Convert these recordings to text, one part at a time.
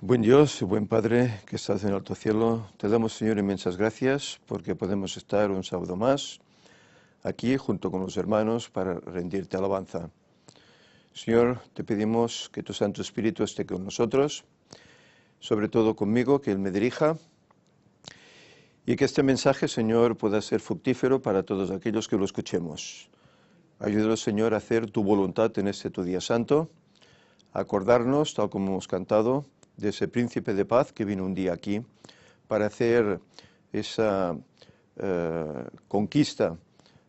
Buen Dios, buen Padre que estás en el alto cielo, te damos, Señor, inmensas gracias porque podemos estar un sábado más aquí junto con los hermanos para rendirte alabanza. Señor, te pedimos que tu Santo Espíritu esté con nosotros, sobre todo conmigo, que Él me dirija y que este mensaje, Señor, pueda ser fructífero para todos aquellos que lo escuchemos. Ayúdanos, Señor, a hacer tu voluntad en este tu día santo, a acordarnos, tal como hemos cantado, de ese príncipe de paz que vino un día aquí para hacer esa conquista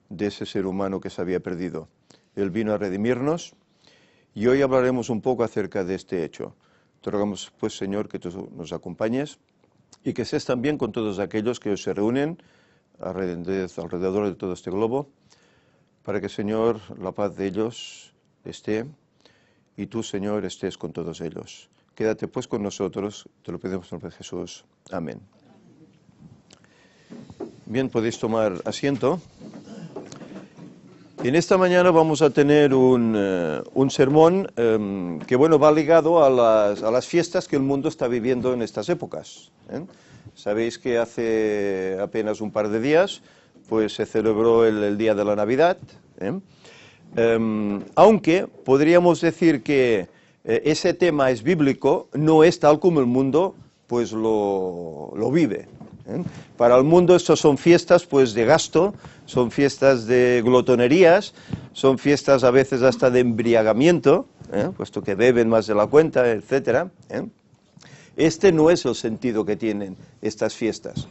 de ese ser humano que se había perdido. Él vino a redimirnos y hoy hablaremos un poco acerca de este hecho. Te rogamos, pues, Señor, que tú nos acompañes y que estés también con todos aquellos que hoy se reúnen alrededor de todo este globo, para que, Señor, la paz de ellos esté y tú, Señor, estés con todos ellos. Quédate pues con nosotros, te lo pedimos en el nombre de Jesús. Amén. Bien, podéis tomar asiento. En esta mañana vamos a tener un sermón que, bueno, va ligado a las fiestas que el mundo está viviendo en estas épocas. Sabéis que hace apenas un par de días pues se celebró el Día de la Navidad, aunque podríamos decir que ese tema es bíblico, no es tal como el mundo pues lo vive. Para el mundo estos son fiestas pues de gasto, son fiestas de glotonerías, son fiestas a veces hasta de embriagamiento, puesto que beben más de la cuenta, etcétera. Este no es el sentido que tienen estas fiestas.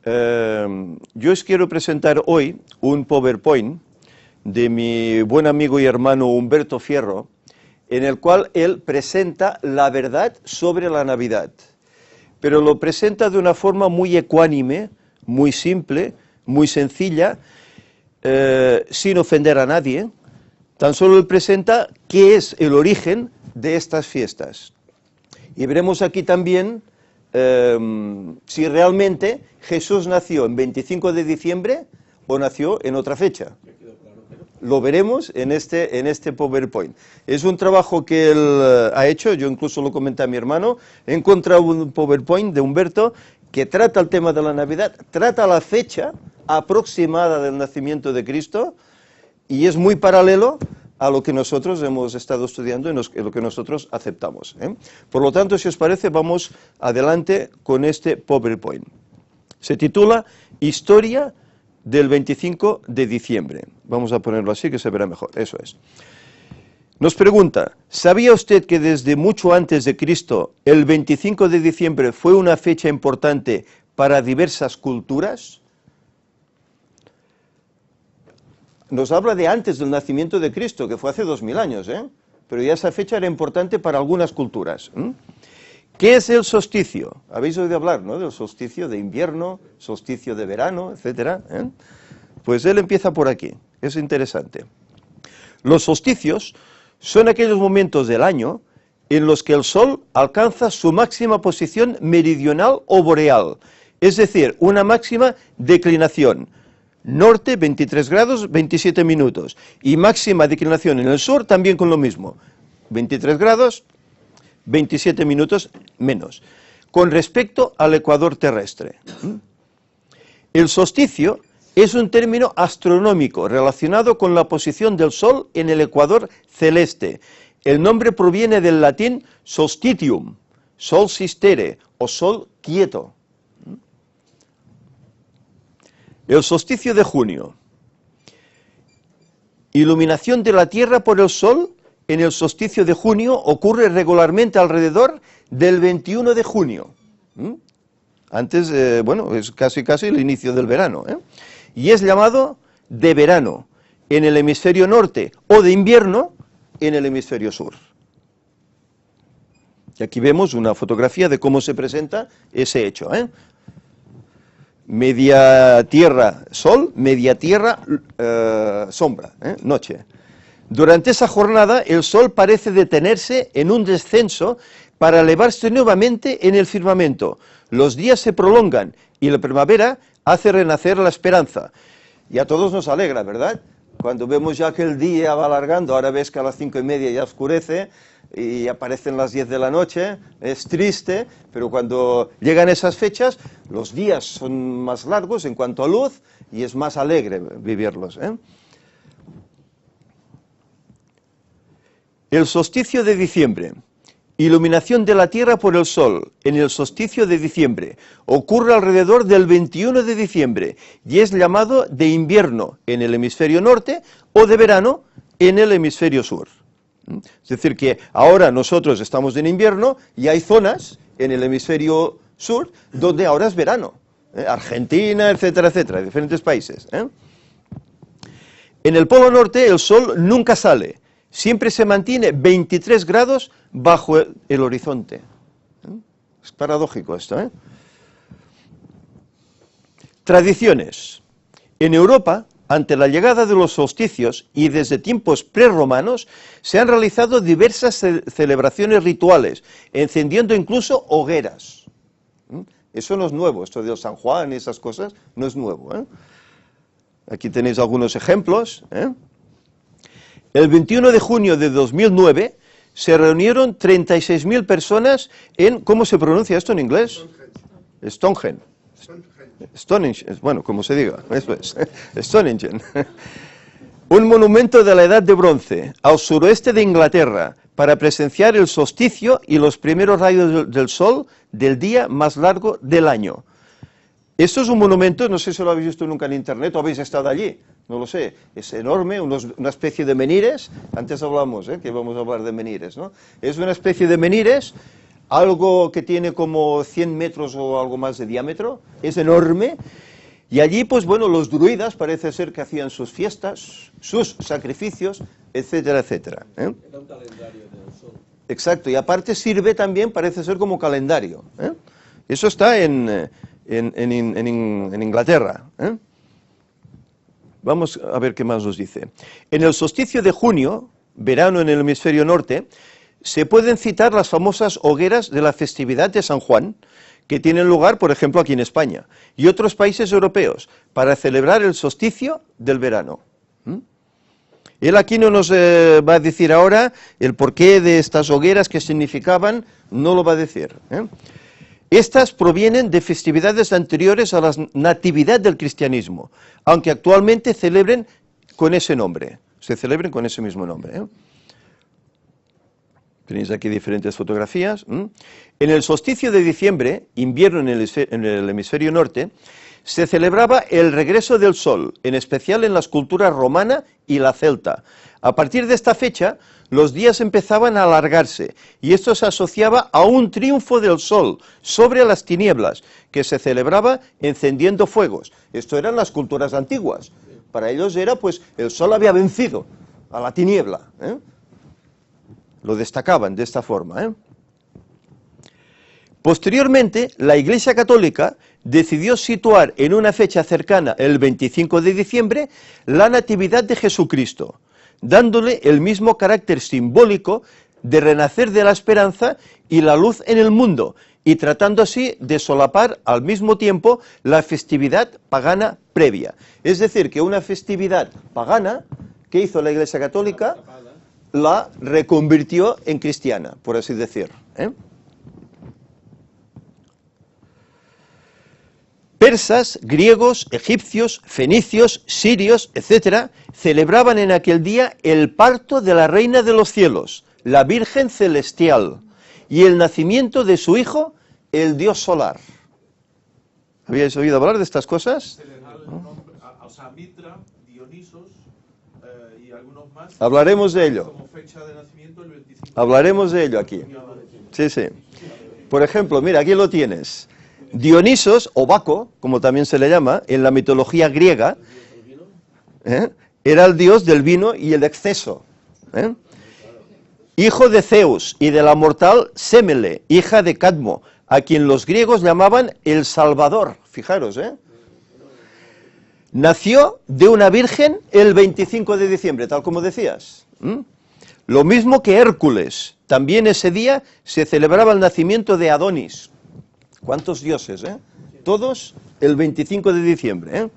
Yo os quiero presentar hoy un PowerPoint de mi buen amigo y hermano Humberto Fierro, en el cual él presenta la verdad sobre la Navidad, pero lo presenta de una forma muy ecuánime, muy simple, muy sencilla, sin ofender a nadie. Tan solo él presenta qué es el origen de estas fiestas. Y veremos aquí también si realmente Jesús nació en 25 de diciembre o nació en otra fecha. Lo veremos en este PowerPoint. Es un trabajo que él ha hecho, yo incluso lo comenté a mi hermano, he encontrado un PowerPoint de Humberto que trata el tema de la Navidad, trata la fecha aproximada del nacimiento de Cristo y es muy paralelo a lo que nosotros hemos estado estudiando y lo que nosotros aceptamos. Por lo tanto, si os parece, vamos adelante con este PowerPoint. Se titula Historia del 25 de diciembre. Vamos a ponerlo así que se verá mejor. Eso es. Nos pregunta, ¿sabía usted que desde mucho antes de Cristo el 25 de diciembre fue una fecha importante para diversas culturas? Nos habla de antes del nacimiento de Cristo, que fue hace 2000 años, pero ya esa fecha era importante para algunas culturas. ¿Qué es el solsticio? Habéis oído hablar, ¿no?, del solsticio de invierno, solsticio de verano, etcétera. Pues él empieza por aquí, es interesante. Los solsticios son aquellos momentos del año en los que el Sol alcanza su máxima posición meridional o boreal, es decir, una máxima declinación. Norte, 23 grados, 27 minutos, y máxima declinación en el sur también con lo mismo, 23 grados, 27 minutos menos, con respecto al ecuador terrestre. El solsticio es un término astronómico relacionado con la posición del Sol en el ecuador celeste. El nombre proviene del latín solstitium, sol sistere o sol quieto. El solsticio de junio. Iluminación de la Tierra por el Sol en el solsticio de junio ocurre regularmente alrededor del 21 de junio. Antes, bueno, es casi el inicio del verano. Y es llamado de verano en el hemisferio norte o de invierno en el hemisferio sur. Y aquí vemos una fotografía de cómo se presenta ese hecho. Media tierra sol, media tierra sombra, noche. Durante esa jornada el sol parece detenerse en un descenso para elevarse nuevamente en el firmamento. Los días se prolongan y la primavera hace renacer la esperanza. Y a todos nos alegra, ¿verdad? Cuando vemos ya que el día va alargando, ahora ves que a las 5:30 ya oscurece, y aparecen las 10 de la noche, es triste, pero cuando llegan esas fechas, los días son más largos en cuanto a luz y es más alegre vivirlos. El solsticio de diciembre. Iluminación de la Tierra por el Sol en el solsticio de diciembre. Ocurre alrededor del 21 de diciembre y es llamado de invierno en el hemisferio norte o de verano en el hemisferio sur. Es decir, que ahora nosotros estamos en invierno y hay zonas en el hemisferio sur donde ahora es verano. Argentina, etcétera, etcétera, diferentes países. En el Polo Norte el Sol nunca sale. Siempre se mantiene 23 grados bajo el horizonte. Es paradójico esto, Tradiciones. En Europa, ante la llegada de los solsticios y desde tiempos prerromanos, se han realizado diversas celebraciones rituales, encendiendo incluso hogueras. Eso no es nuevo, esto de San Juan y esas cosas no es nuevo. Aquí tenéis algunos ejemplos. El 21 de junio de 2009 se reunieron 36.000 personas en, ¿cómo se pronuncia esto en inglés? Stonehenge. Stonehenge, bueno, como se diga, eso es, Stonehenge. Un monumento de la Edad de Bronce, al suroeste de Inglaterra, para presenciar el solsticio y los primeros rayos del sol del día más largo del año. Esto es un monumento, no sé si lo habéis visto nunca en internet o habéis estado allí, no lo sé, es enorme, una especie de menhires, antes hablamos, que vamos a hablar de menhires, ¿no? Es una especie de menhires, algo que tiene como 100 metros o algo más de diámetro, es enorme, y allí, pues bueno, los druidas parece ser que hacían sus fiestas, sus sacrificios, etcétera, etcétera. Era un calendario del sol. Exacto, y aparte sirve también, parece ser como calendario. Eso está en Inglaterra. Vamos a ver qué más nos dice. En el solsticio de junio, verano en el hemisferio norte, se pueden citar las famosas hogueras de la festividad de San Juan, que tienen lugar, por ejemplo, aquí en España, y otros países europeos, para celebrar el solsticio del verano. Él aquí no nos va a decir ahora el porqué de estas hogueras, qué significaban, no lo va a decir. Estas provienen de festividades anteriores a la natividad del cristianismo, aunque actualmente celebren con ese nombre, se celebren con ese mismo nombre. Tenéis aquí diferentes fotografías. En el solsticio de diciembre, invierno en el hemisferio norte, se celebraba el regreso del sol, en especial en las culturas romana y la celta. A partir de esta fecha, los días empezaban a alargarse, y esto se asociaba a un triunfo del sol sobre las tinieblas, que se celebraba encendiendo fuegos. Esto eran las culturas antiguas. Para ellos era, pues, el sol había vencido a la tiniebla. Lo destacaban de esta forma. Posteriormente, la Iglesia Católica decidió situar en una fecha cercana, el 25 de diciembre, la Natividad de Jesucristo, dándole el mismo carácter simbólico de renacer de la esperanza y la luz en el mundo, y tratando así de solapar al mismo tiempo la festividad pagana previa. Es decir, que una festividad pagana que hizo la Iglesia Católica la reconvirtió en cristiana, por así decir. Persas, griegos, egipcios, fenicios, sirios, etcétera, celebraban en aquel día el parto de la Reina de los Cielos, la Virgen Celestial, y el nacimiento de su hijo, el Dios solar. ¿Habíais oído hablar de estas cosas? O sea, Mitra, Dionisos y algunos más. Hablaremos de ello. Como fecha de nacimiento el 25. Hablaremos de ello aquí. Sí, sí. Por ejemplo, mira, aquí lo tienes. Dionisos, o Baco, como también se le llama, en la mitología griega, era el dios del vino y el exceso. Hijo de Zeus y de la mortal Semele, hija de Cadmo, a quien los griegos llamaban el Salvador. Fijaros, nació de una virgen el 25 de diciembre, tal como decías. Lo mismo que Hércules. También ese día se celebraba el nacimiento de Adonis. ¿Cuántos dioses, Todos el 25 de diciembre,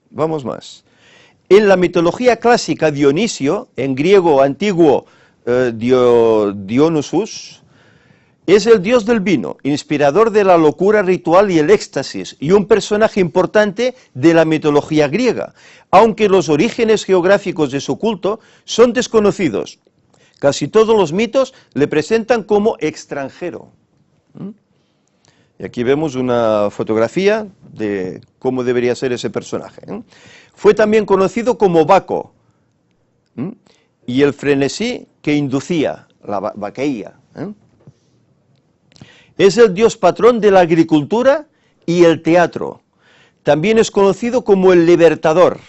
Vamos más. En la mitología clásica, Dionisio, en griego antiguo Dionysus, es el dios del vino, inspirador de la locura ritual y el éxtasis, y un personaje importante de la mitología griega, aunque los orígenes geográficos de su culto son desconocidos. Casi todos los mitos le presentan como extranjero. Y aquí vemos una fotografía de cómo debería ser ese personaje. Fue también conocido como Baco, y el frenesí que inducía, la baqueía. Es el dios patrón de la agricultura y el teatro. También es conocido como el libertador,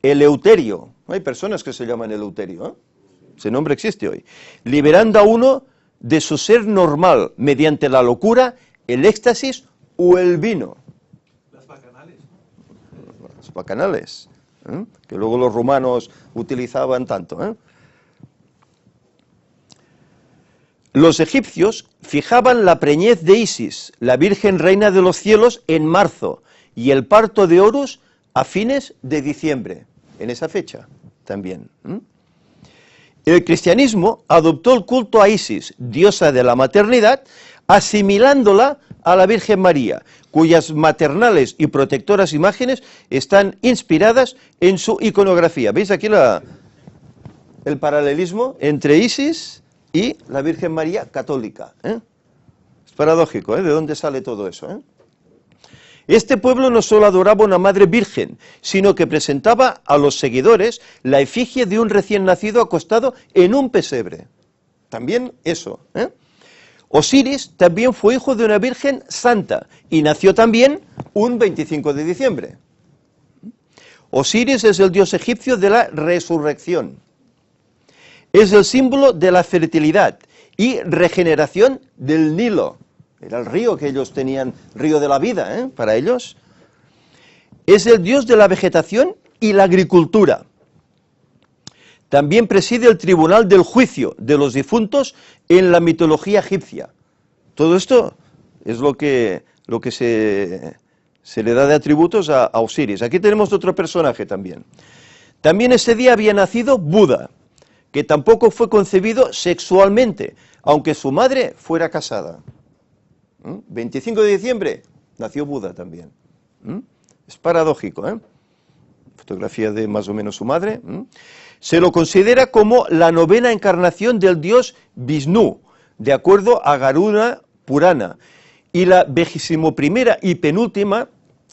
Eleuterio. Hay personas que se llaman Eleuterio, ese nombre existe hoy. Liberando a uno de su ser normal mediante la locura, el éxtasis o el vino. Las bacanales. Las bacanales, que luego los romanos utilizaban tanto. Los egipcios fijaban la preñez de Isis, la Virgen Reina de los Cielos, en marzo, y el parto de Horus a fines de diciembre, en esa fecha también. El cristianismo adoptó el culto a Isis, diosa de la maternidad, asimilándola a la Virgen María, cuyas maternales y protectoras imágenes están inspiradas en su iconografía. ¿Veis aquí el paralelismo entre Isis y la Virgen María católica? Es paradójico, ¿de dónde sale todo eso? Este pueblo no solo adoraba a una madre virgen, sino que presentaba a los seguidores la efigie de un recién nacido acostado en un pesebre. También eso. Osiris también fue hijo de una virgen santa y nació también un 25 de diciembre. Osiris es el dios egipcio de la resurrección. Es el símbolo de la fertilidad y regeneración del Nilo. Era el río que ellos tenían, río de la vida, para ellos. Es el dios de la vegetación y la agricultura. También preside el tribunal del juicio de los difuntos en la mitología egipcia. Todo esto es lo que se le da de atributos a Osiris. Aquí tenemos otro personaje también. También ese día había nacido Buda, que tampoco fue concebido sexualmente, aunque su madre fuera casada. 25 de diciembre nació Buda también. Es paradójico, Fotografía de más o menos su madre. Se lo considera como la novena encarnación del dios Vishnu, de acuerdo a Garuda Purana, y la 21ª y penúltima,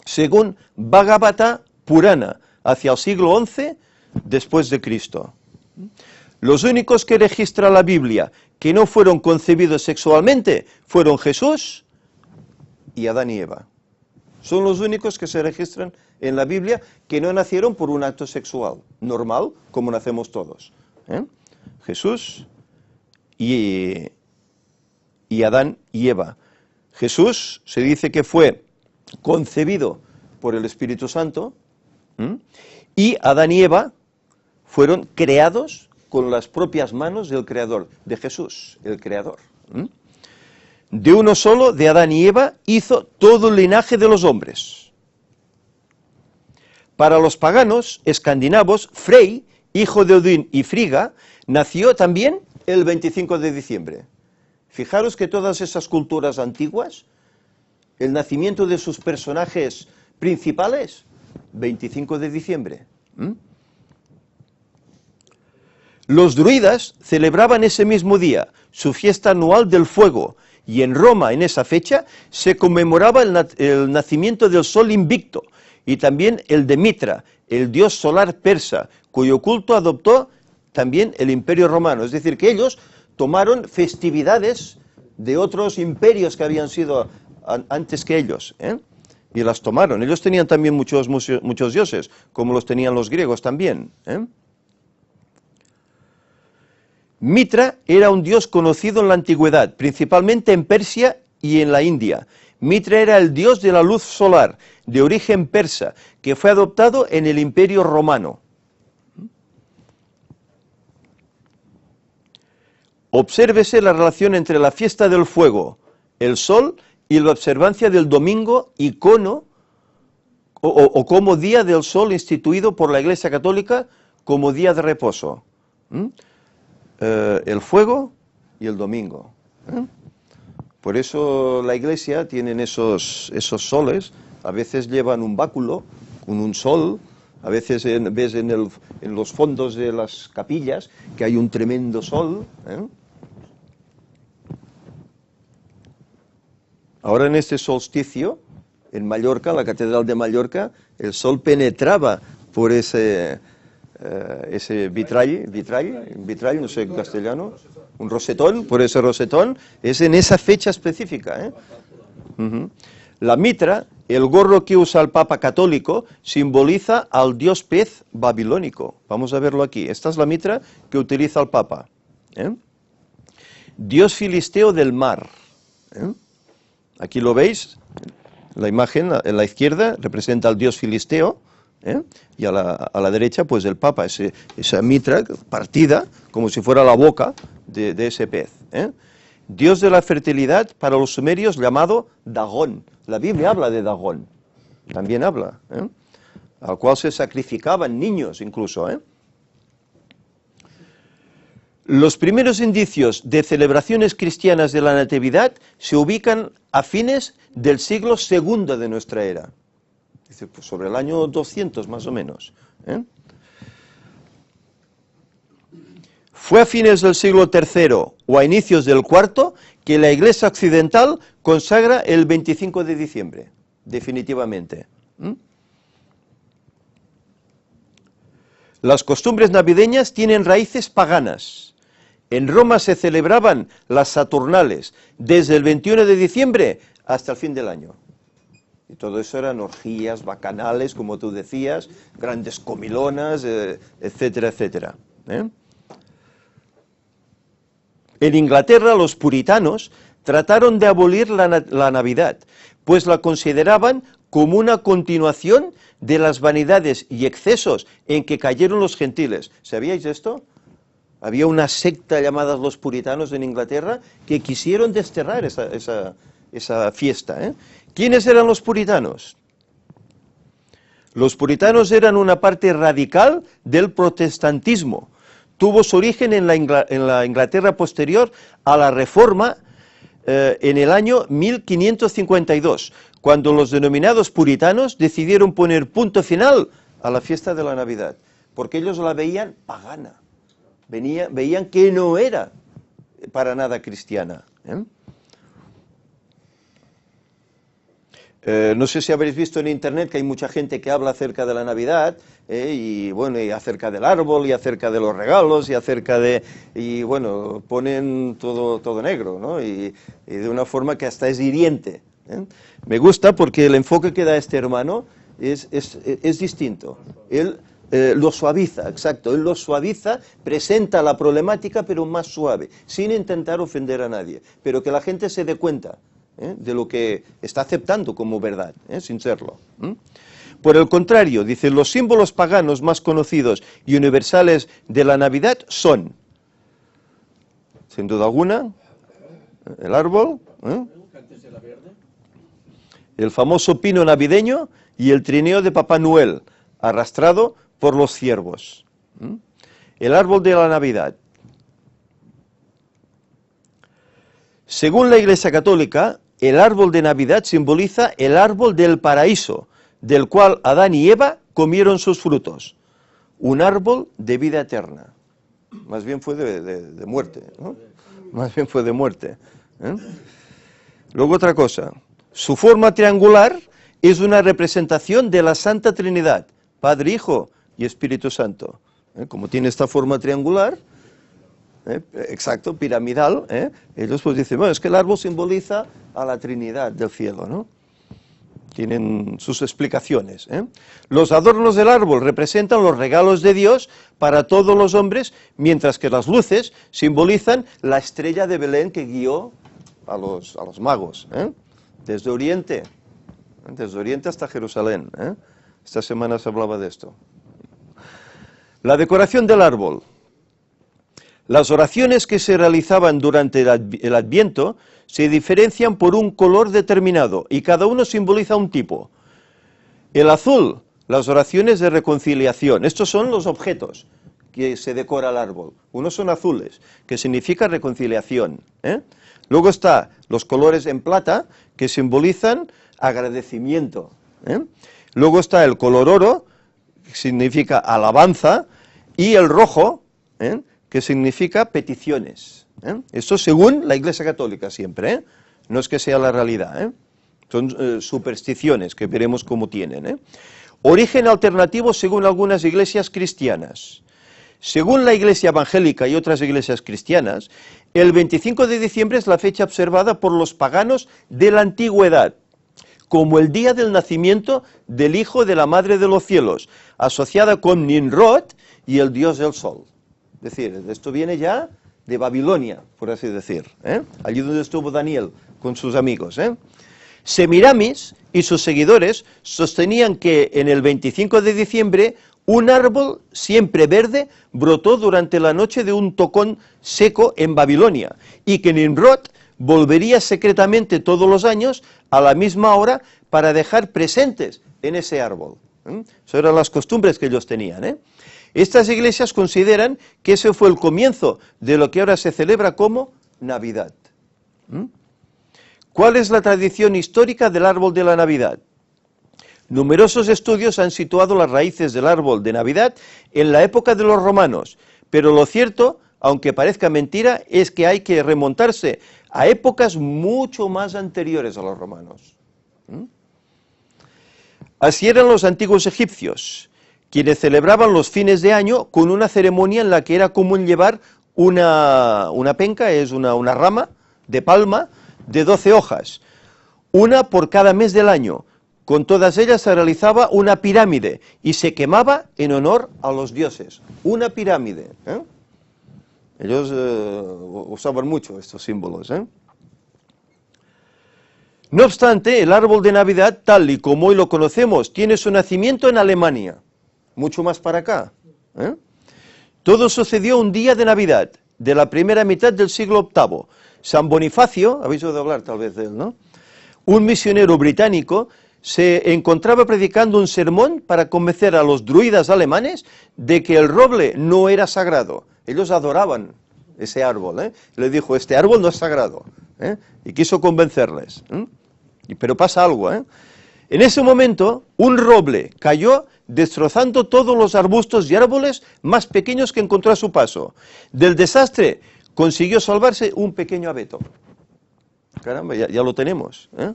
según Bhagavata Purana, hacia el siglo XI después de Cristo. Los únicos que registra la Biblia que no fueron concebidos sexualmente fueron Jesús y Adán y Eva. Son los únicos que se registran en la Biblia que no nacieron por un acto sexual normal, como nacemos todos. Jesús y Adán y Eva. Jesús se dice que fue concebido por el Espíritu Santo, y Adán y Eva fueron creados con las propias manos del Creador, de Jesús, el Creador. De uno solo, de Adán y Eva, hizo todo el linaje de los hombres. Para los paganos escandinavos, Frey, hijo de Odín y Frigga, nació también el 25 de diciembre. Fijaros que todas esas culturas antiguas, el nacimiento de sus personajes principales, 25 de diciembre. Los druidas celebraban ese mismo día su fiesta anual del fuego, y en Roma, en esa fecha, se conmemoraba el nacimiento del sol invicto, y también el de Mitra, el dios solar persa, cuyo culto adoptó también el Imperio Romano. Es decir, que ellos tomaron festividades de otros imperios que habían sido antes que ellos, y las tomaron. Ellos tenían también muchos dioses, como los tenían los griegos también. Mitra era un dios conocido en la antigüedad, principalmente en Persia y en la India. Mitra era el dios de la luz solar, de origen persa, que fue adoptado en el Imperio Romano. Obsérvese la relación entre la fiesta del fuego, el sol, y la observancia del domingo, icono o como día del sol instituido por la Iglesia Católica como día de reposo. El fuego y el domingo. Por eso la Iglesia tiene esos soles, a veces llevan un báculo con un sol, a veces ves en los fondos de las capillas que hay un tremendo sol. Ahora en este solsticio, en Mallorca, la Catedral de Mallorca, el sol penetraba por ese vitrall, no sé en castellano, un rosetón, por ese rosetón, es en esa fecha específica. La mitra, el gorro que usa el Papa católico, simboliza al dios pez babilónico. Vamos a verlo aquí. Esta es la mitra que utiliza el Papa. Dios filisteo del mar. Aquí lo veis, la imagen en la izquierda representa al dios filisteo, y a la derecha pues el Papa, esa mitra partida como si fuera la boca de ese pez. Dios de la fertilidad para los sumerios llamado Dagón. La Biblia habla de Dagón, también habla, al cual se sacrificaban niños incluso. Los primeros indicios de celebraciones cristianas de la Natividad se ubican a fines del siglo II de nuestra era. Dice, pues sobre el año 200 más o menos. Fue a fines del siglo III o a inicios del IV que la Iglesia Occidental consagra el 25 de diciembre, definitivamente. Las costumbres navideñas tienen raíces paganas. En Roma se celebraban las Saturnales desde el 21 de diciembre hasta el fin del año. Y todo eso eran orgías, bacanales, como tú decías, grandes comilonas, etcétera, etcétera. En Inglaterra los puritanos trataron de abolir la Navidad, pues la consideraban como una continuación de las vanidades y excesos en que cayeron los gentiles. ¿Sabíais esto? Había una secta llamada los puritanos en Inglaterra que quisieron desterrar esa fiesta. ¿Quiénes eran los puritanos? Los puritanos eran una parte radical del protestantismo. Tuvo su origen en la Inglaterra posterior a la Reforma en el año 1552, cuando los denominados puritanos decidieron poner punto final a la fiesta de la Navidad, porque ellos la veían pagana, veían que no era para nada cristiana. No sé si habréis visto en internet que hay mucha gente que habla acerca de la Navidad, y bueno, y acerca del árbol, y acerca de los regalos, y bueno, ponen todo negro, ¿no? Y de una forma que hasta es hiriente. Me gusta porque el enfoque que da este hermano es distinto. Él lo suaviza, exacto, él lo suaviza, presenta la problemática pero más suave, sin intentar ofender a nadie, pero que la gente se dé cuenta de lo que está aceptando como verdad, sin serlo. Por el contrario, dice, los símbolos paganos más conocidos y universales de la Navidad son, sin duda alguna, el árbol, el famoso pino navideño y el trineo de Papá Noel, arrastrado por los ciervos. El árbol de la Navidad. Según la Iglesia Católica, el árbol de Navidad simboliza el árbol del paraíso, del cual Adán y Eva comieron sus frutos. Un árbol de vida eterna. Más bien fue de muerte, ¿no? Más bien fue de muerte. Luego otra cosa. Su forma triangular es una representación de la Santa Trinidad, Padre, Hijo y Espíritu Santo. Como tiene esta forma triangular, exacto, piramidal, ellos pues dicen, bueno, es que el árbol simboliza a la Trinidad del cielo, ¿no? Tienen sus explicaciones. Los adornos del árbol representan los regalos de Dios para todos los hombres, mientras que las luces simbolizan la estrella de Belén que guió a los magos, desde Oriente hasta Jerusalén. Esta semana se hablaba de esto. La decoración del árbol. Las oraciones que se realizaban durante el Adviento se diferencian por un color determinado y cada uno simboliza un tipo. El azul, las oraciones de reconciliación. Estos son los objetos que se decora el árbol. Unos son azules, que significa reconciliación, ¿eh? Luego está los colores en plata, que simbolizan agradecimiento, ¿eh? Luego está el color oro, que significa alabanza, y el rojo, ¿eh? Que significa peticiones, ¿eh? Esto según la Iglesia Católica siempre, ¿eh? No es que sea la realidad, ¿eh? Son supersticiones que veremos cómo tienen, ¿eh? Origen alternativo según algunas iglesias cristianas. Según la Iglesia Evangélica y otras iglesias cristianas, el 25 de diciembre es la fecha observada por los paganos de la antigüedad, como el día del nacimiento del Hijo de la Madre de los Cielos, asociada con Nimrod y el dios del sol. Es decir, esto viene ya de Babilonia, por así decir, ¿eh? Allí donde estuvo Daniel con sus amigos, ¿eh? Semiramis y sus seguidores sostenían que en el 25 de diciembre un árbol siempre verde brotó durante la noche de un tocón seco en Babilonia y que Nimrod volvería secretamente todos los años a la misma hora para dejar presentes en ese árbol. Esas eran las costumbres que ellos tenían, ¿eh? Estas iglesias consideran que ese fue el comienzo de lo que ahora se celebra como Navidad. ¿Cuál es la tradición histórica del árbol de la Navidad? Numerosos estudios han situado las raíces del árbol de Navidad en la época de los romanos, pero lo cierto, aunque parezca mentira, es que hay que remontarse a épocas mucho más anteriores a los romanos. Así eran los antiguos egipcios, quienes celebraban los fines de año con una ceremonia en la que era común llevar una penca, es una rama de palma de 12 hojas, una por cada mes del año. Con todas ellas se realizaba una pirámide y se quemaba en honor a los dioses. Una pirámide, ¿eh? Ellos usaban mucho estos símbolos, ¿eh? No obstante, el árbol de Navidad, tal y como hoy lo conocemos, tiene su nacimiento en Alemania, mucho más para acá, ¿eh? Todo sucedió un día de Navidad, de la primera mitad del siglo VIII. San Bonifacio, habéis oído hablar tal vez de él, ¿no? Un misionero británico se encontraba predicando un sermón para convencer a los druidas alemanes de que el roble no era sagrado. Ellos adoraban ese árbol, ¿eh? Le dijo, este árbol no es sagrado, ¿eh? Y quiso convencerles, ¿eh? Pero pasa algo, ¿eh? En ese momento, un roble cayó destrozando todos los arbustos y árboles más pequeños que encontró a su paso. Del desastre consiguió salvarse un pequeño abeto. Caramba, ya lo tenemos, ¿eh?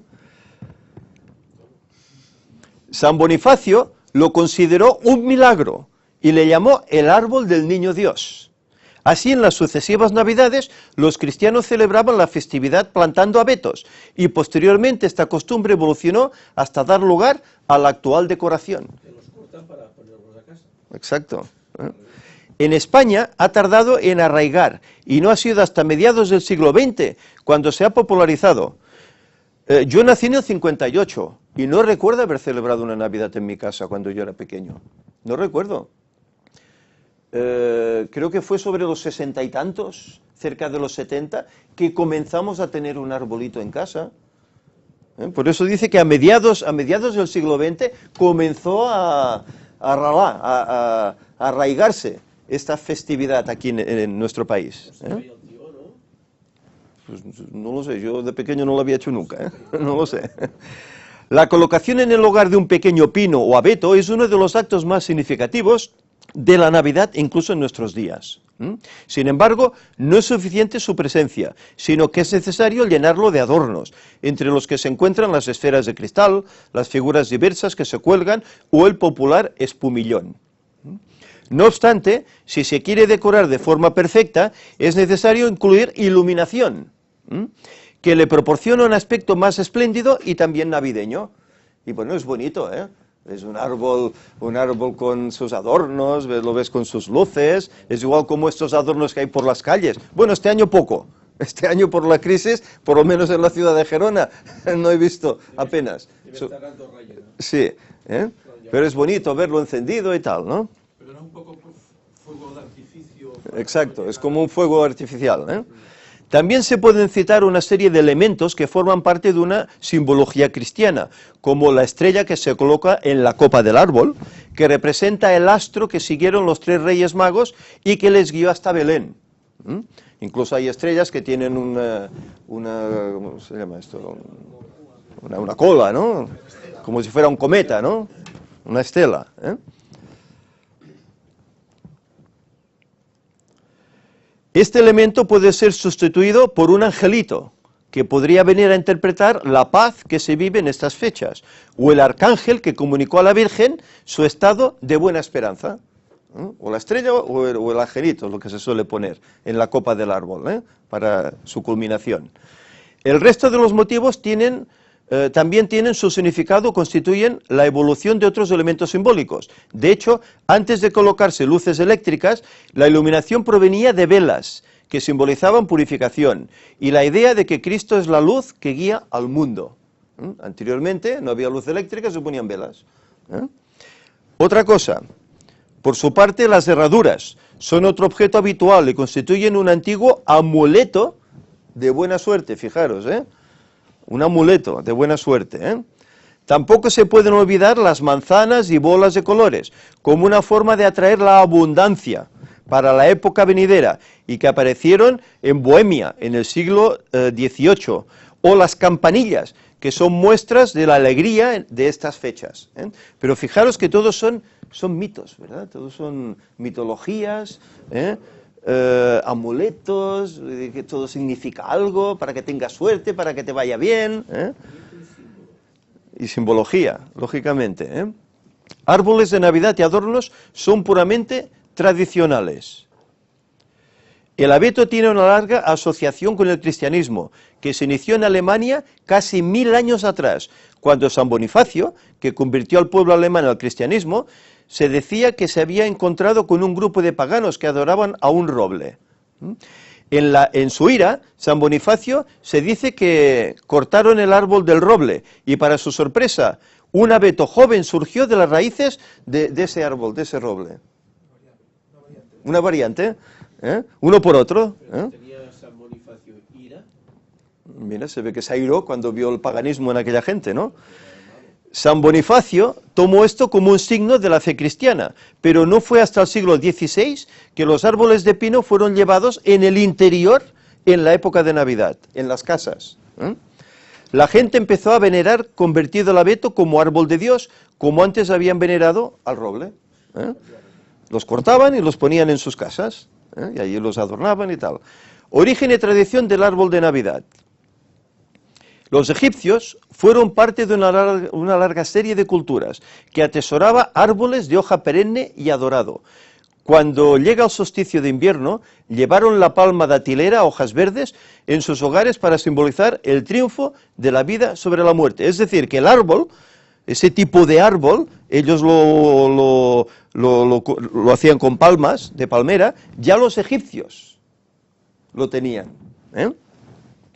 San Bonifacio lo consideró un milagro y le llamó el árbol del niño Dios. Así, en las sucesivas Navidades, los cristianos celebraban la festividad plantando abetos y posteriormente esta costumbre evolucionó hasta dar lugar a la actual decoración. Que los cortan para ponerlos a casa. Exacto, ¿eh? En España ha tardado en arraigar y no ha sido hasta mediados del siglo XX cuando se ha popularizado. Yo nací en el 58 y no recuerdo haber celebrado una Navidad en mi casa cuando yo era pequeño. No recuerdo. Creo que fue sobre los 60 y tantos, cerca de los 70, que comenzamos a tener un arbolito en casa. Por eso dice que a mediados del siglo XX comenzó a arraigarse esta festividad aquí en nuestro país. Pues no lo sé, yo de pequeño no lo había hecho nunca, ¿eh? No lo sé. La colocación en el hogar de un pequeño pino o abeto es uno de los actos más significativos de la Navidad, incluso en nuestros días. Sin embargo, no es suficiente su presencia, sino que es necesario llenarlo de adornos, entre los que se encuentran las esferas de cristal, las figuras diversas que se cuelgan o el popular espumillón. No obstante, si se quiere decorar de forma perfecta, es necesario incluir iluminación, que le proporciona un aspecto más espléndido y también navideño. Y bueno, es bonito, ¿eh? Es un árbol con sus adornos, lo ves con sus luces, es igual como estos adornos que hay por las calles. Bueno, este año poco, este año por la crisis, por lo menos en la ciudad de Gerona, no he visto apenas. Sí, ¿eh? Pero es bonito verlo encendido y tal, ¿no? Pero no un poco fuego de artificio. Exacto, es como un fuego artificial, ¿eh? También se pueden citar una serie de elementos que forman parte de una simbología cristiana, como la estrella que se coloca en la copa del árbol, que representa el astro que siguieron los 3 reyes magos y que les guió hasta Belén. Incluso hay estrellas que tienen ¿cómo se llama esto? Una cola, ¿no? Como si fuera un cometa, ¿no? Una estela, ¿eh? Este elemento puede ser sustituido por un angelito, que podría venir a interpretar la paz que se vive en estas fechas, o el arcángel que comunicó a la Virgen su estado de buena esperanza, o la estrella o el angelito, lo que se suele poner en la copa del árbol, para su culminación. El resto de los motivos también tienen su significado, constituyen la evolución de otros elementos simbólicos. De hecho, antes de colocarse luces eléctricas, la iluminación provenía de velas, que simbolizaban purificación, y la idea de que Cristo es la luz que guía al mundo. Anteriormente no había luz eléctrica, se ponían velas. Otra cosa, por su parte, las herraduras son otro objeto habitual y constituyen un antiguo amuleto de buena suerte, fijaros, un amuleto de buena suerte. Tampoco se pueden olvidar las manzanas y bolas de colores, como una forma de atraer la abundancia para la época venidera, y que aparecieron en Bohemia en el siglo XVIII, o las campanillas, que son muestras de la alegría de estas fechas. Pero fijaros que todos son mitos, ¿verdad? Todos son mitologías, amuletos, que todo significa algo, para que tengas suerte, para que te vaya bien, y simbología, lógicamente. Árboles de Navidad y adornos son puramente tradicionales. El abeto tiene una larga asociación con el cristianismo, que se inició en Alemania casi 1000 años atrás, cuando San Bonifacio, que convirtió al pueblo alemán al cristianismo, se decía que se había encontrado con un grupo de paganos que adoraban a un roble. En su ira, San Bonifacio se dice que cortaron el árbol del roble, y para su sorpresa, un abeto joven surgió de las raíces de ese árbol, de ese roble. Una variante, uno por otro. ¿Tenía San Bonifacio ira? Mira, se ve que se airó cuando vio el paganismo en aquella gente, ¿no? San Bonifacio tomó esto como un signo de la fe cristiana, pero no fue hasta el siglo XVI que los árboles de pino fueron llevados en el interior en la época de Navidad, en las casas. La gente empezó a venerar, convertido el abeto como árbol de Dios, como antes habían venerado al roble. Los cortaban y los ponían en sus casas, y allí los adornaban y tal. Origen y tradición del árbol de Navidad. Los egipcios fueron parte de una larga serie de culturas que atesoraba árboles de hoja perenne y adorado. Cuando llega el solsticio de invierno, llevaron la palma datilera, hojas verdes, en sus hogares para simbolizar el triunfo de la vida sobre la muerte. Es decir, que el árbol, ese tipo de árbol, ellos lo hacían con palmas de palmera, ya los egipcios lo tenían,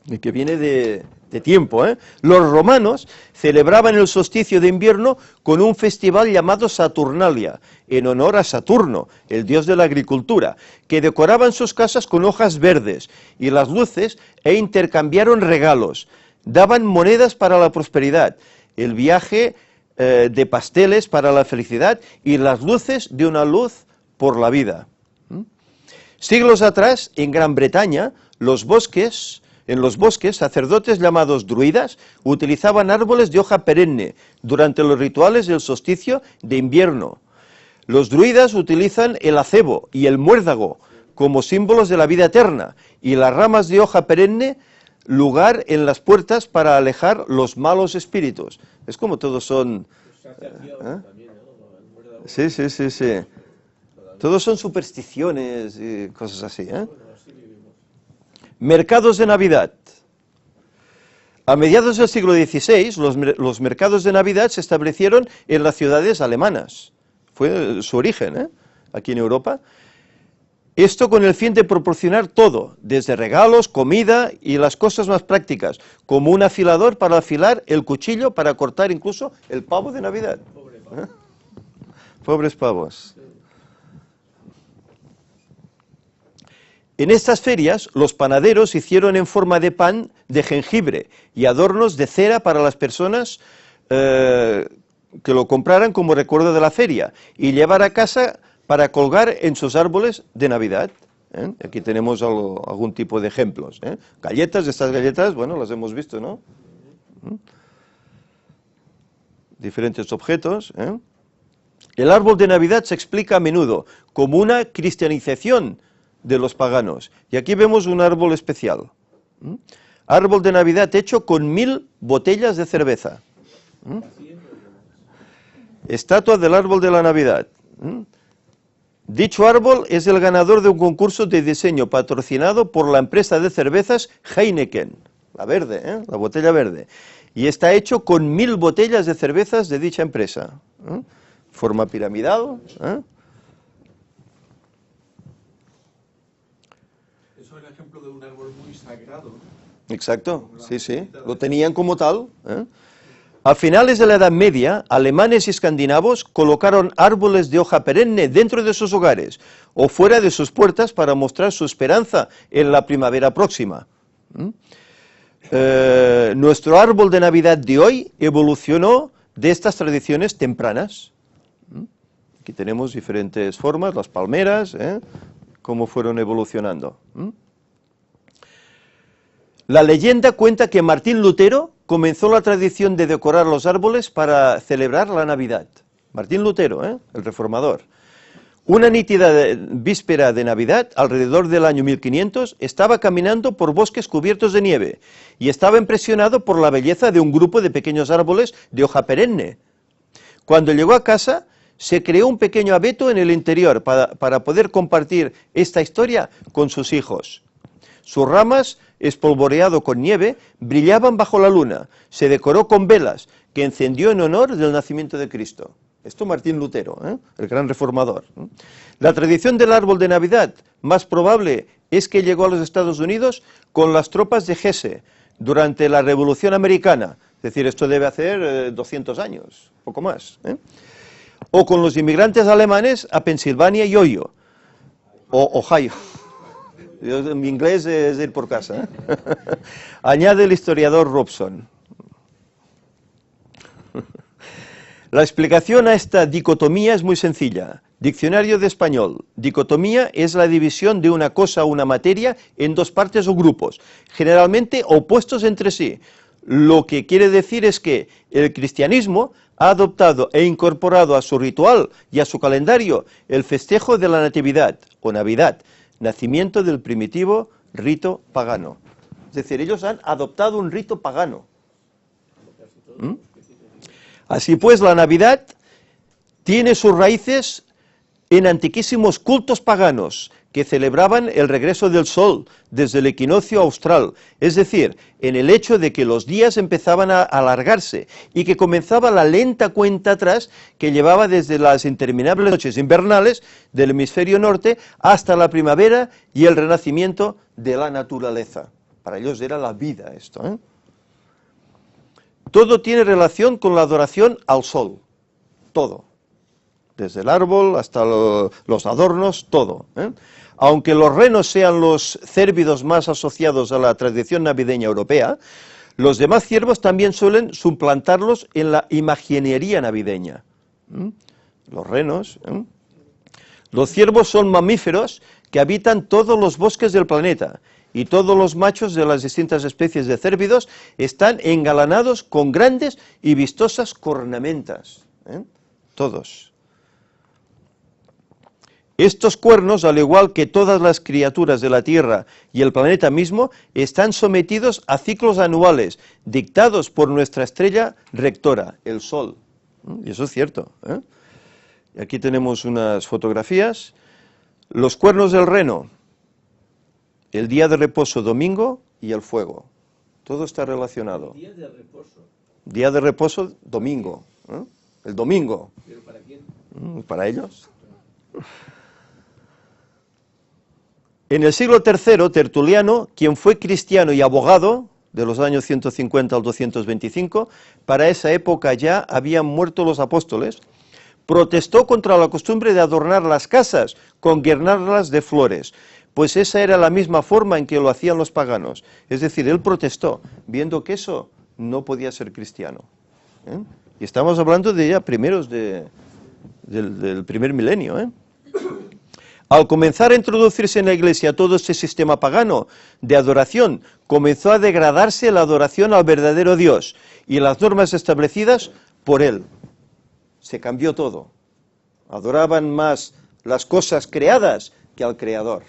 y que viene de tiempo. Los romanos celebraban el solsticio de invierno con un festival llamado Saturnalia, en honor a Saturno, el dios de la agricultura, que decoraban sus casas con hojas verdes y las luces e intercambiaron regalos, daban monedas para la prosperidad, el viaje de pasteles para la felicidad y las luces de una luz por la vida. Siglos atrás, en Gran Bretaña, en los bosques, sacerdotes llamados druidas utilizaban árboles de hoja perenne durante los rituales del solsticio de invierno. Los druidas utilizan el acebo y el muérdago como símbolos de la vida eterna, y las ramas de hoja perenne lugar en las puertas para alejar los malos espíritus. Es como todos son... Sí. Todos son supersticiones y cosas así, Mercados de Navidad. A mediados del siglo XVI, los mercados de Navidad se establecieron en las ciudades alemanas. Fue su origen, aquí en Europa. Esto con el fin de proporcionar todo, desde regalos, comida y las cosas más prácticas, como un afilador para afilar, el cuchillo para cortar incluso el pavo de Navidad. Pobres pavos. En estas ferias, los panaderos hicieron en forma de pan de jengibre y adornos de cera para las personas que lo compraran como recuerdo de la feria y llevar a casa para colgar en sus árboles de Navidad. Aquí tenemos algún tipo de ejemplos. Galletas, estas galletas, bueno, las hemos visto, ¿no? Diferentes objetos. El árbol de Navidad se explica a menudo como una cristianización de los paganos. Y aquí vemos un árbol especial. Árbol de Navidad hecho con 1000 botellas de cerveza. Estatua del árbol de la Navidad. Dicho árbol es el ganador de un concurso de diseño patrocinado por la empresa de cervezas Heineken, la verde, la botella verde, y está hecho con 1000 botellas de cervezas de dicha empresa. Forma piramidal. Eso es el ejemplo de un árbol muy sagrado, ¿no? Exacto, sí, sí, lo tenían como tal. A finales de la Edad Media, alemanes y escandinavos colocaron árboles de hoja perenne dentro de sus hogares o fuera de sus puertas para mostrar su esperanza en la primavera próxima. Nuestro árbol de Navidad de hoy evolucionó de estas tradiciones tempranas. Aquí tenemos diferentes formas, las palmeras, cómo fueron evolucionando. La leyenda cuenta que Martín Lutero comenzó la tradición de decorar los árboles para celebrar la Navidad. Martín Lutero, el reformador. Una nítida víspera de Navidad, alrededor del año 1500, estaba caminando por bosques cubiertos de nieve y estaba impresionado por la belleza de un grupo de pequeños árboles de hoja perenne. Cuando llegó a casa, se creó un pequeño abeto en el interior para poder compartir esta historia con sus hijos. Sus ramas, espolvoreado con nieve, brillaban bajo la luna. Se decoró con velas, que encendió en honor del nacimiento de Cristo. Esto Martín Lutero, el gran reformador. La tradición del árbol de Navidad más probable es que llegó a los Estados Unidos con las tropas de Hesse durante la Revolución Americana. Es decir, esto debe hacer 200 años, poco más. O con los inmigrantes alemanes a Pensilvania y Ohio. Mi inglés es ir por casa. Añade el historiador Robson. La explicación a esta dicotomía es muy sencilla. Diccionario de español. Dicotomía es la división de una cosa o una materia en dos partes o grupos, generalmente opuestos entre sí. Lo que quiere decir es que el cristianismo ha adoptado e incorporado a su ritual y a su calendario el festejo de la Natividad o Navidad, nacimiento del primitivo rito pagano. Es decir, ellos han adoptado un rito pagano. Así pues, la Navidad tiene sus raíces en antiquísimos cultos paganos que celebraban el regreso del sol desde el equinoccio austral, es decir, en el hecho de que los días empezaban a alargarse y que comenzaba la lenta cuenta atrás que llevaba desde las interminables noches invernales del hemisferio norte hasta la primavera y el renacimiento de la naturaleza. Para ellos era la vida esto. Todo tiene relación con la adoración al sol, todo. Desde el árbol hasta los adornos, todo. Aunque los renos sean los cérvidos más asociados a la tradición navideña europea, los demás ciervos también suelen suplantarlos en la imaginería navideña. Los renos. Los ciervos son mamíferos que habitan todos los bosques del planeta y todos los machos de las distintas especies de cérvidos están engalanados con grandes y vistosas cornamentas. Todos. Estos cuernos, al igual que todas las criaturas de la Tierra y el planeta mismo, están sometidos a ciclos anuales, dictados por nuestra estrella rectora, el Sol. Y eso es cierto. Y aquí tenemos unas fotografías. Los cuernos del reno, el día de reposo domingo y el fuego. Todo está relacionado. Día de reposo. Día de reposo domingo. El domingo. ¿Pero para quién? Para ellos. En el siglo III, Tertuliano, quien fue cristiano y abogado, de los años 150 al 225, para esa época ya habían muerto los apóstoles, protestó contra la costumbre de adornar las casas con guirnaldas de flores, pues esa era la misma forma en que lo hacían los paganos. Es decir, él protestó, viendo que eso no podía ser cristiano. Y estamos hablando de ya primeros del primer milenio. Al comenzar a introducirse en la iglesia todo este sistema pagano de adoración, comenzó a degradarse la adoración al verdadero Dios y las normas establecidas por él. Se cambió todo. Adoraban más las cosas creadas que al Creador.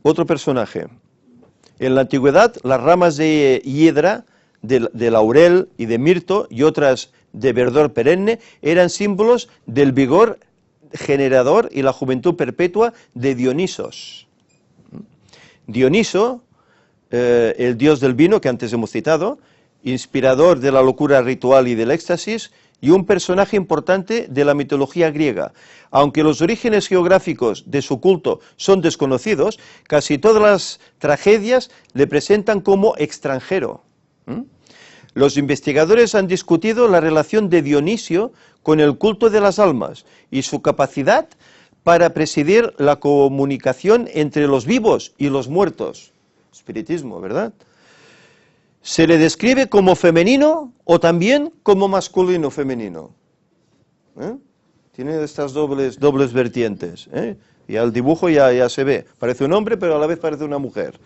Otro personaje. En la antigüedad, las ramas de hiedra, de laurel y de mirto y otras de verdor perenne eran símbolos del vigor generador y la juventud perpetua de Dionisos. Dioniso, el dios del vino que antes hemos citado, inspirador de la locura ritual y del éxtasis, y un personaje importante de la mitología griega. Aunque los orígenes geográficos de su culto son desconocidos, casi todas las tragedias le presentan como extranjero. Los investigadores han discutido la relación de Dionisio con el culto de las almas y su capacidad para presidir la comunicación entre los vivos y los muertos. Espiritismo, ¿verdad? Se le describe como femenino o también como masculino femenino. Tiene estas dobles vertientes. Y al dibujo ya se ve. Parece un hombre, pero a la vez parece una mujer.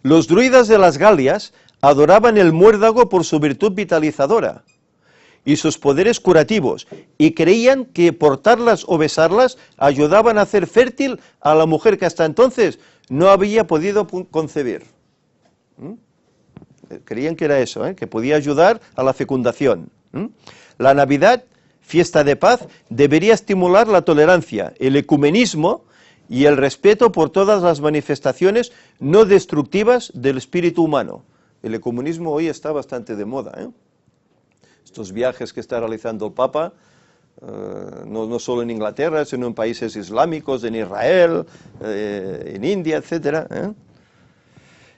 Los druidas de las Galias adoraban el muérdago por su virtud vitalizadora y sus poderes curativos, y creían que portarlas o besarlas ayudaban a hacer fértil a la mujer que hasta entonces no había podido concebir. Creían que era eso, que podía ayudar a la fecundación. La Navidad, fiesta de paz, debería estimular la tolerancia, el ecumenismo y el respeto por todas las manifestaciones no destructivas del espíritu humano. El ecumenismo hoy está bastante de moda. Estos viajes que está realizando el Papa, no solo en Inglaterra, sino en países islámicos, en Israel, en India, etc.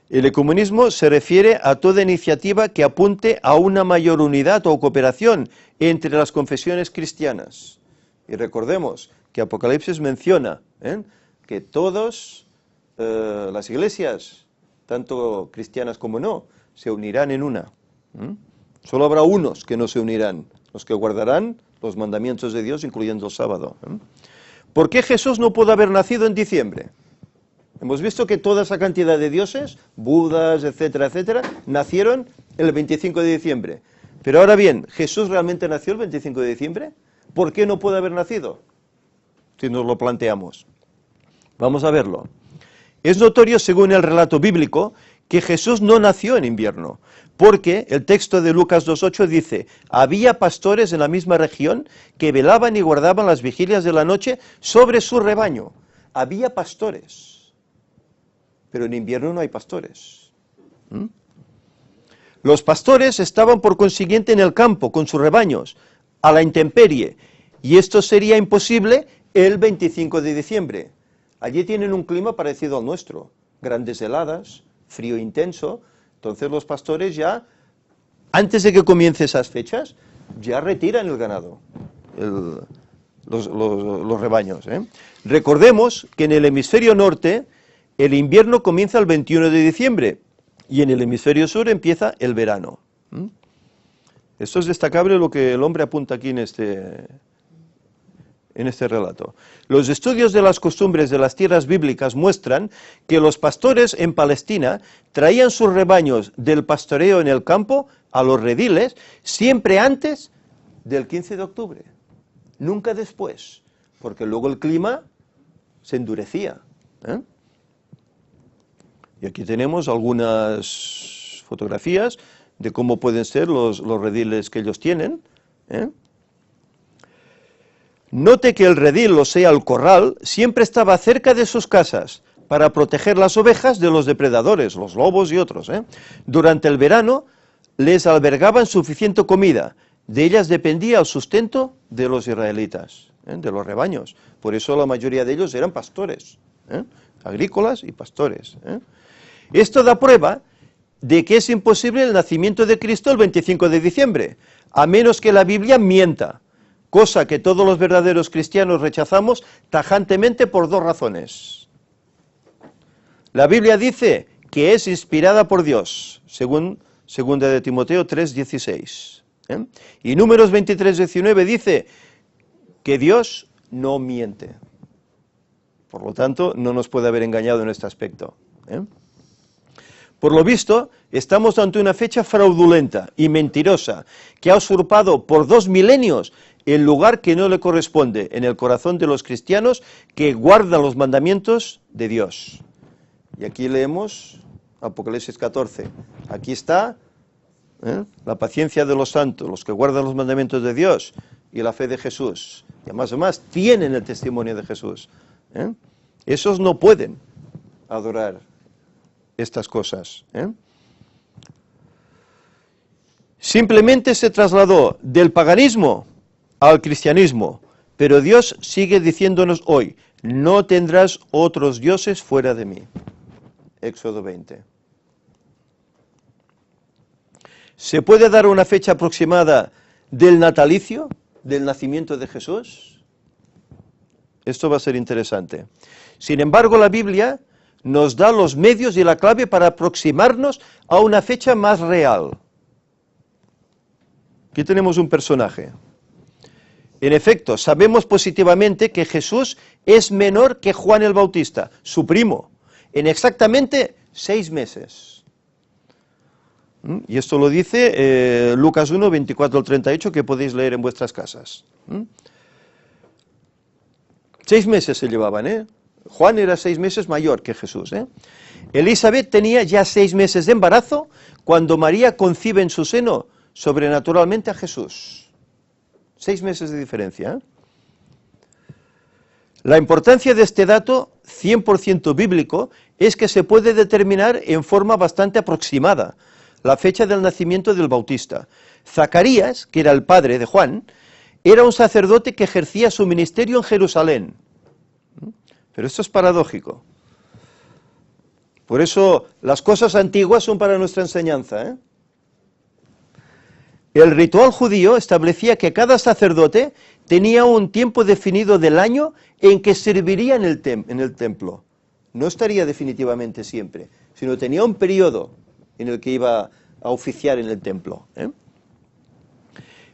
El ecumenismo se refiere a toda iniciativa que apunte a una mayor unidad o cooperación entre las confesiones cristianas. Y recordemos que Apocalipsis menciona que todas las iglesias, tanto cristianas como no, se unirán en una. Solo habrá unos que no se unirán, los que guardarán los mandamientos de Dios, incluyendo el sábado. ¿Por qué Jesús no pudo haber nacido en diciembre? Hemos visto que toda esa cantidad de dioses, budas, etcétera, etcétera, nacieron el 25 de diciembre. Pero ahora bien, ¿Jesús realmente nació el 25 de diciembre? ¿Por qué no puede haber nacido? Si nos lo planteamos. Vamos a verlo. Es notorio, según el relato bíblico, que Jesús no nació en invierno, porque el texto de Lucas 2.8 dice: había pastores en la misma región que velaban y guardaban las vigilias de la noche sobre su rebaño. Había pastores, pero en invierno no hay pastores. Los pastores estaban por consiguiente en el campo con sus rebaños, a la intemperie, y esto sería imposible el 25 de diciembre. Allí tienen un clima parecido al nuestro, grandes heladas, frío intenso. Entonces los pastores ya, antes de que comience esas fechas, ya retiran el ganado, los rebaños. Recordemos que en el hemisferio norte el invierno comienza el 21 de diciembre y en el hemisferio sur empieza el verano. Esto es destacable lo que el hombre apunta aquí en este relato. Los estudios de las costumbres de las tierras bíblicas muestran que los pastores en Palestina traían sus rebaños del pastoreo en el campo a los rediles siempre antes del 15 de octubre, nunca después, porque luego el clima se endurecía. Y aquí tenemos algunas fotografías de cómo pueden ser los rediles que ellos tienen. Note que el redil, o sea, el corral, siempre estaba cerca de sus casas para proteger las ovejas de los depredadores, los lobos y otros. Durante el verano les albergaban suficiente comida, de ellas dependía el sustento de los israelitas, de los rebaños. Por eso la mayoría de ellos eran pastores, agrícolas y pastores. Esto da prueba de que es imposible el nacimiento de Cristo el 25 de diciembre, a menos que la Biblia mienta. cosa que todos los verdaderos cristianos rechazamos tajantemente por dos razones. La Biblia dice que es inspirada por Dios, según 2 de Timoteo 3:16. Y Números 23:19 dice que Dios no miente. Por lo tanto, no nos puede haber engañado en este aspecto. Por lo visto, estamos ante una fecha fraudulenta y mentirosa que ha usurpado por 2 milenios el lugar que no le corresponde en el corazón de los cristianos que guardan los mandamientos de Dios. Y aquí leemos Apocalipsis 14. Aquí está la paciencia de los santos, los que guardan los mandamientos de Dios y la fe de Jesús. Y además tienen el testimonio de Jesús. Esos no pueden adorar estas cosas. Simplemente se trasladó del paganismo al cristianismo, pero Dios sigue diciéndonos hoy, no tendrás otros dioses fuera de mí. Éxodo 20. ¿Se puede dar una fecha aproximada del natalicio, del nacimiento de Jesús? Esto va a ser interesante. Sin embargo, la Biblia nos da los medios y la clave para aproximarnos a una fecha más real. Aquí tenemos un personaje. En efecto, sabemos positivamente que Jesús es menor que Juan el Bautista, su primo, en exactamente 6 meses. Y esto lo dice Lucas 1, 24 al 38, que podéis leer en vuestras casas. 6 meses se llevaban, Juan era 6 meses mayor que Jesús, Elizabeth tenía ya 6 meses de embarazo cuando María concibe en su seno sobrenaturalmente a Jesús. 6 meses de diferencia. La importancia de este dato 100% bíblico es que se puede determinar en forma bastante aproximada la fecha del nacimiento del Bautista. Zacarías, que era el padre de Juan, era un sacerdote que ejercía su ministerio en Jerusalén. Pero esto es paradójico. Por eso las cosas antiguas son para nuestra enseñanza. El ritual judío establecía que cada sacerdote tenía un tiempo definido del año en que serviría en el templo. No estaría definitivamente siempre, sino tenía un periodo en el que iba a oficiar en el templo.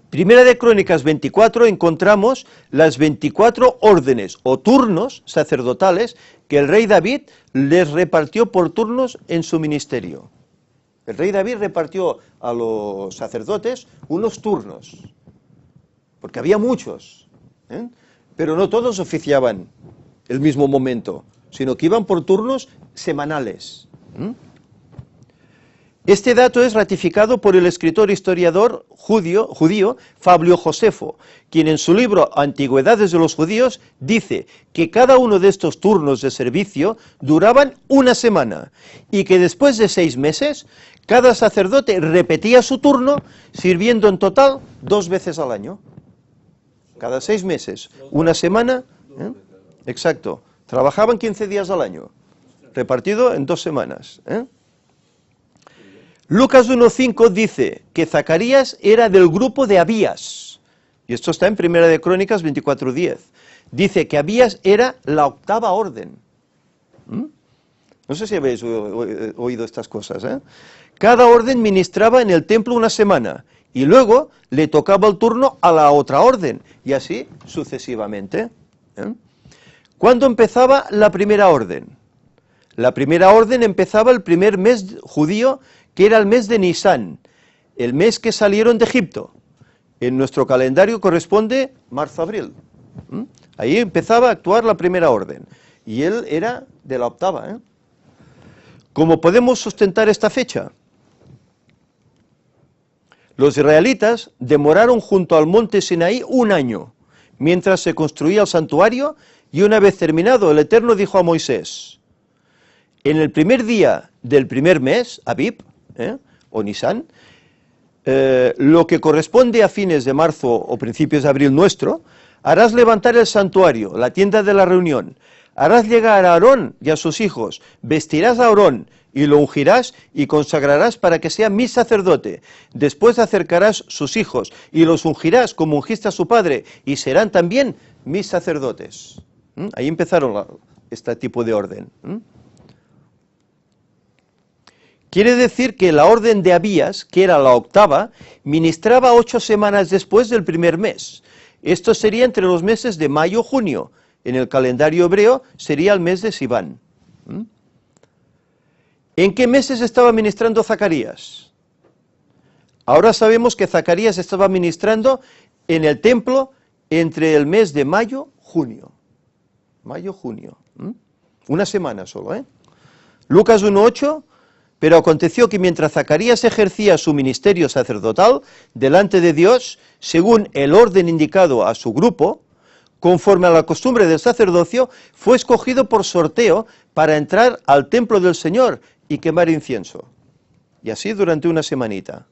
Primera de Crónicas 24 encontramos las 24 órdenes o turnos sacerdotales que el rey David les repartió por turnos en su ministerio. El rey David repartió a los sacerdotes unos turnos, porque había muchos, pero no todos oficiaban el mismo momento, sino que iban por turnos semanales. Este dato es ratificado por el escritor historiador judío Fabio Josefo, quien en su libro Antigüedades de los Judíos dice que cada uno de estos turnos de servicio duraban una semana y que después de 6 meses cada sacerdote repetía su turno sirviendo en total 2 veces al año. Cada 6 meses, una semana, exacto, trabajaban 15 días al año, repartido en 2 semanas. Lucas 1.5 dice que Zacarías era del grupo de Abías, y esto está en Primera de Crónicas 24.10. Dice que Abías era la 8ª orden. No sé si habéis oído estas cosas. Cada orden ministraba en el templo una semana, y luego le tocaba el turno a la otra orden, y así sucesivamente. ¿Cuándo empezaba la primera orden? La primera orden empezaba el primer mes judío, que era el mes de Nisán, el mes que salieron de Egipto. En nuestro calendario corresponde marzo-abril. Ahí empezaba a actuar la primera orden, y él era de la 8ª. ¿Cómo podemos sustentar esta fecha? Los israelitas demoraron junto al monte Sinaí 1 año, mientras se construía el santuario, y una vez terminado, el Eterno dijo a Moisés, en el primer día del primer mes, Abib, o Nisán, lo que corresponde a fines de marzo o principios de abril nuestro, harás levantar el santuario, la tienda de la reunión, harás llegar a Aarón y a sus hijos, vestirás a Aarón y lo ungirás y consagrarás para que sea mi sacerdote. Después acercarás sus hijos y los ungirás como ungiste a su padre y serán también mis sacerdotes. Ahí empezaron este tipo de orden. Quiere decir que la orden de Abías, que era la octava, ministraba 8 semanas después del primer mes. Esto sería entre los meses de mayo-junio. En el calendario hebreo sería el mes de Sivan. ¿En qué meses estaba ministrando Zacarías? Ahora sabemos que Zacarías estaba ministrando en el templo entre el mes de mayo-junio. Mayo-junio. Una semana solo, Lucas 1:8. Pero aconteció que mientras Zacarías ejercía su ministerio sacerdotal delante de Dios, según el orden indicado a su grupo, conforme a la costumbre del sacerdocio, fue escogido por sorteo para entrar al templo del Señor y quemar incienso. Y así durante una semanita.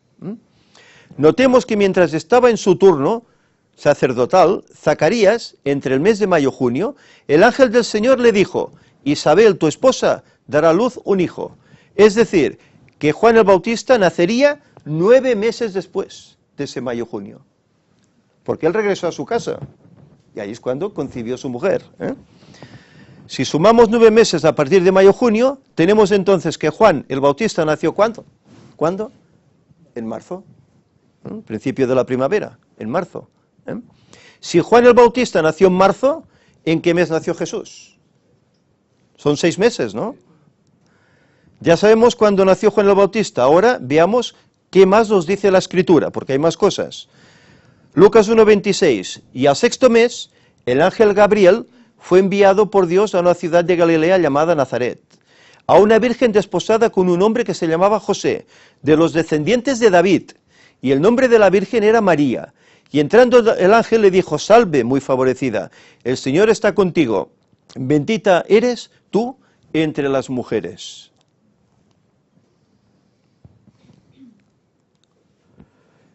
Notemos que mientras estaba en su turno sacerdotal, Zacarías, entre el mes de mayo-junio, el ángel del Señor le dijo: Isabel, tu esposa, dará a luz un hijo. Es decir, que Juan el Bautista nacería 9 meses después de ese mayo-junio, porque él regresó a su casa, y ahí es cuando concibió su mujer. Si sumamos 9 meses a partir de mayo-junio, tenemos entonces que Juan el Bautista nació ¿cuándo? ¿Cuándo? En marzo, principio de la primavera, en marzo. Si Juan el Bautista nació en marzo, ¿en qué mes nació Jesús? Son 6 meses, ¿no? Ya sabemos cuándo nació Juan el Bautista. Ahora veamos qué más nos dice la Escritura, porque hay más cosas. Lucas 1:26. Y al 6.º mes, el ángel Gabriel fue enviado por Dios a una ciudad de Galilea llamada Nazaret, a una virgen desposada con un hombre que se llamaba José, de los descendientes de David, y el nombre de la virgen era María. Y entrando el ángel le dijo: Salve, muy favorecida, el Señor está contigo, bendita eres tú entre las mujeres.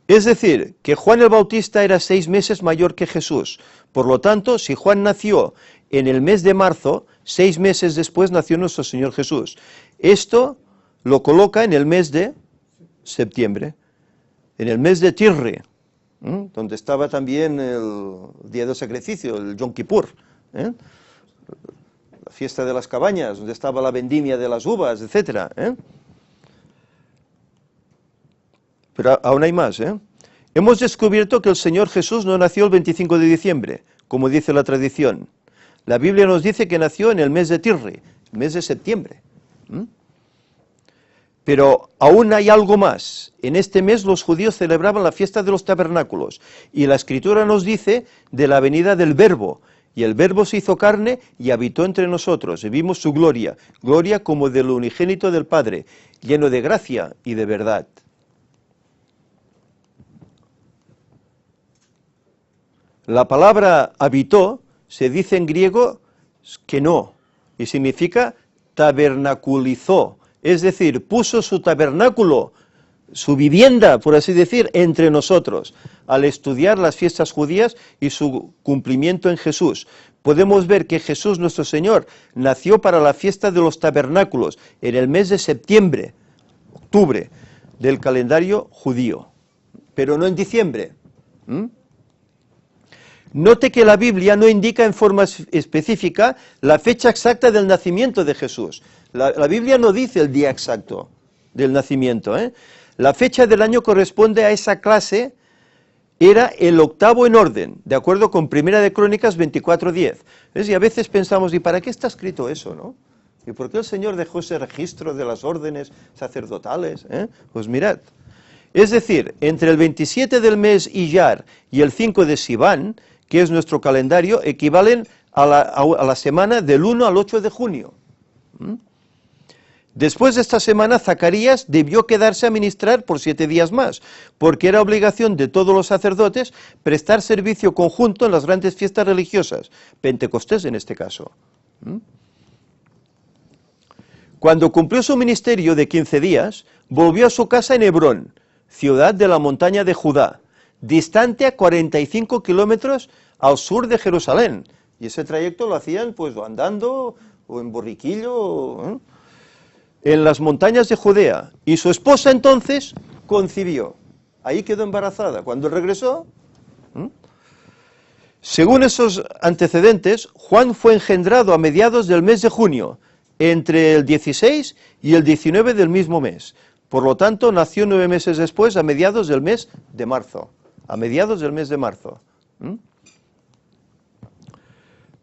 Es decir, que Juan el Bautista era 6 meses mayor que Jesús. Por lo tanto, si Juan nació en el mes de marzo, 6 meses después nació nuestro Señor Jesús. Esto lo coloca en el mes de septiembre, en el mes de Tirri, donde estaba también el día del sacrificio, el Yom Kippur, la fiesta de las cabañas, donde estaba la vendimia de las uvas, etc. Pero aún hay más, Hemos descubierto que el Señor Jesús no nació el 25 de diciembre, como dice la tradición. La Biblia nos dice que nació en el mes de Tirri, el mes de septiembre. Pero aún hay algo más. En este mes los judíos celebraban la fiesta de los tabernáculos, y la Escritura nos dice de la venida del Verbo, y el Verbo se hizo carne y habitó entre nosotros, y vimos su gloria, gloria como del unigénito del Padre, lleno de gracia y de verdad. La palabra habitó se dice en griego skeno y significa tabernaculizó, es decir, puso su tabernáculo, su vivienda, por así decir, entre nosotros. Al estudiar las fiestas judías y su cumplimiento en Jesús, podemos ver que Jesús nuestro Señor nació para la fiesta de los tabernáculos en el mes de septiembre, octubre, del calendario judío, pero no en diciembre. Note que la Biblia no indica en forma específica la fecha exacta del nacimiento de Jesús. La Biblia no dice el día exacto del nacimiento. La fecha del año corresponde a esa clase, era el octavo en orden, de acuerdo con Primera de Crónicas 24:10. Y a veces pensamos, ¿y para qué está escrito eso, no? ¿Y por qué el Señor dejó ese registro de las órdenes sacerdotales? Pues mirad, es decir, entre el 27 del mes Iyar y el 5 de Sivan, que es nuestro calendario, equivalen a la semana del 1 al 8 de junio. Después de esta semana, Zacarías debió quedarse a ministrar por 7 días más, porque era obligación de todos los sacerdotes prestar servicio conjunto en las grandes fiestas religiosas, Pentecostés en este caso. Cuando cumplió su ministerio de 15 días, volvió a su casa en Hebrón, ciudad de la montaña de Judá, distante a 45 kilómetros al sur de Jerusalén. Y ese trayecto lo hacían pues andando o en borriquillo. en las montañas de Judea, y su esposa entonces concibió. Ahí quedó embarazada. Cuando regresó, según esos antecedentes, Juan fue engendrado a mediados del mes de junio, entre el 16 y el 19 del mismo mes. Por lo tanto, nació 9 meses después, a mediados del mes de marzo. A mediados del mes de marzo.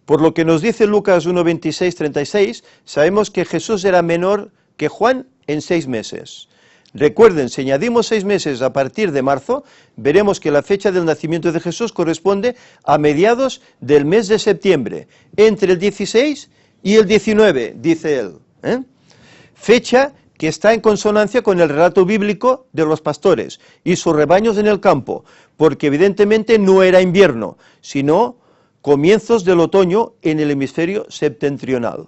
Por lo que nos dice Lucas 1, 26, 36, sabemos que Jesús era menor que Juan en 6 meses. Recuerden, si añadimos 6 meses a partir de marzo, veremos que la fecha del nacimiento de Jesús corresponde a mediados del mes de septiembre, entre el 16 y el 19, dice él. Fecha que está en consonancia con el relato bíblico de los pastores y sus rebaños en el campo, porque evidentemente no era invierno, sino comienzos del otoño en el hemisferio septentrional.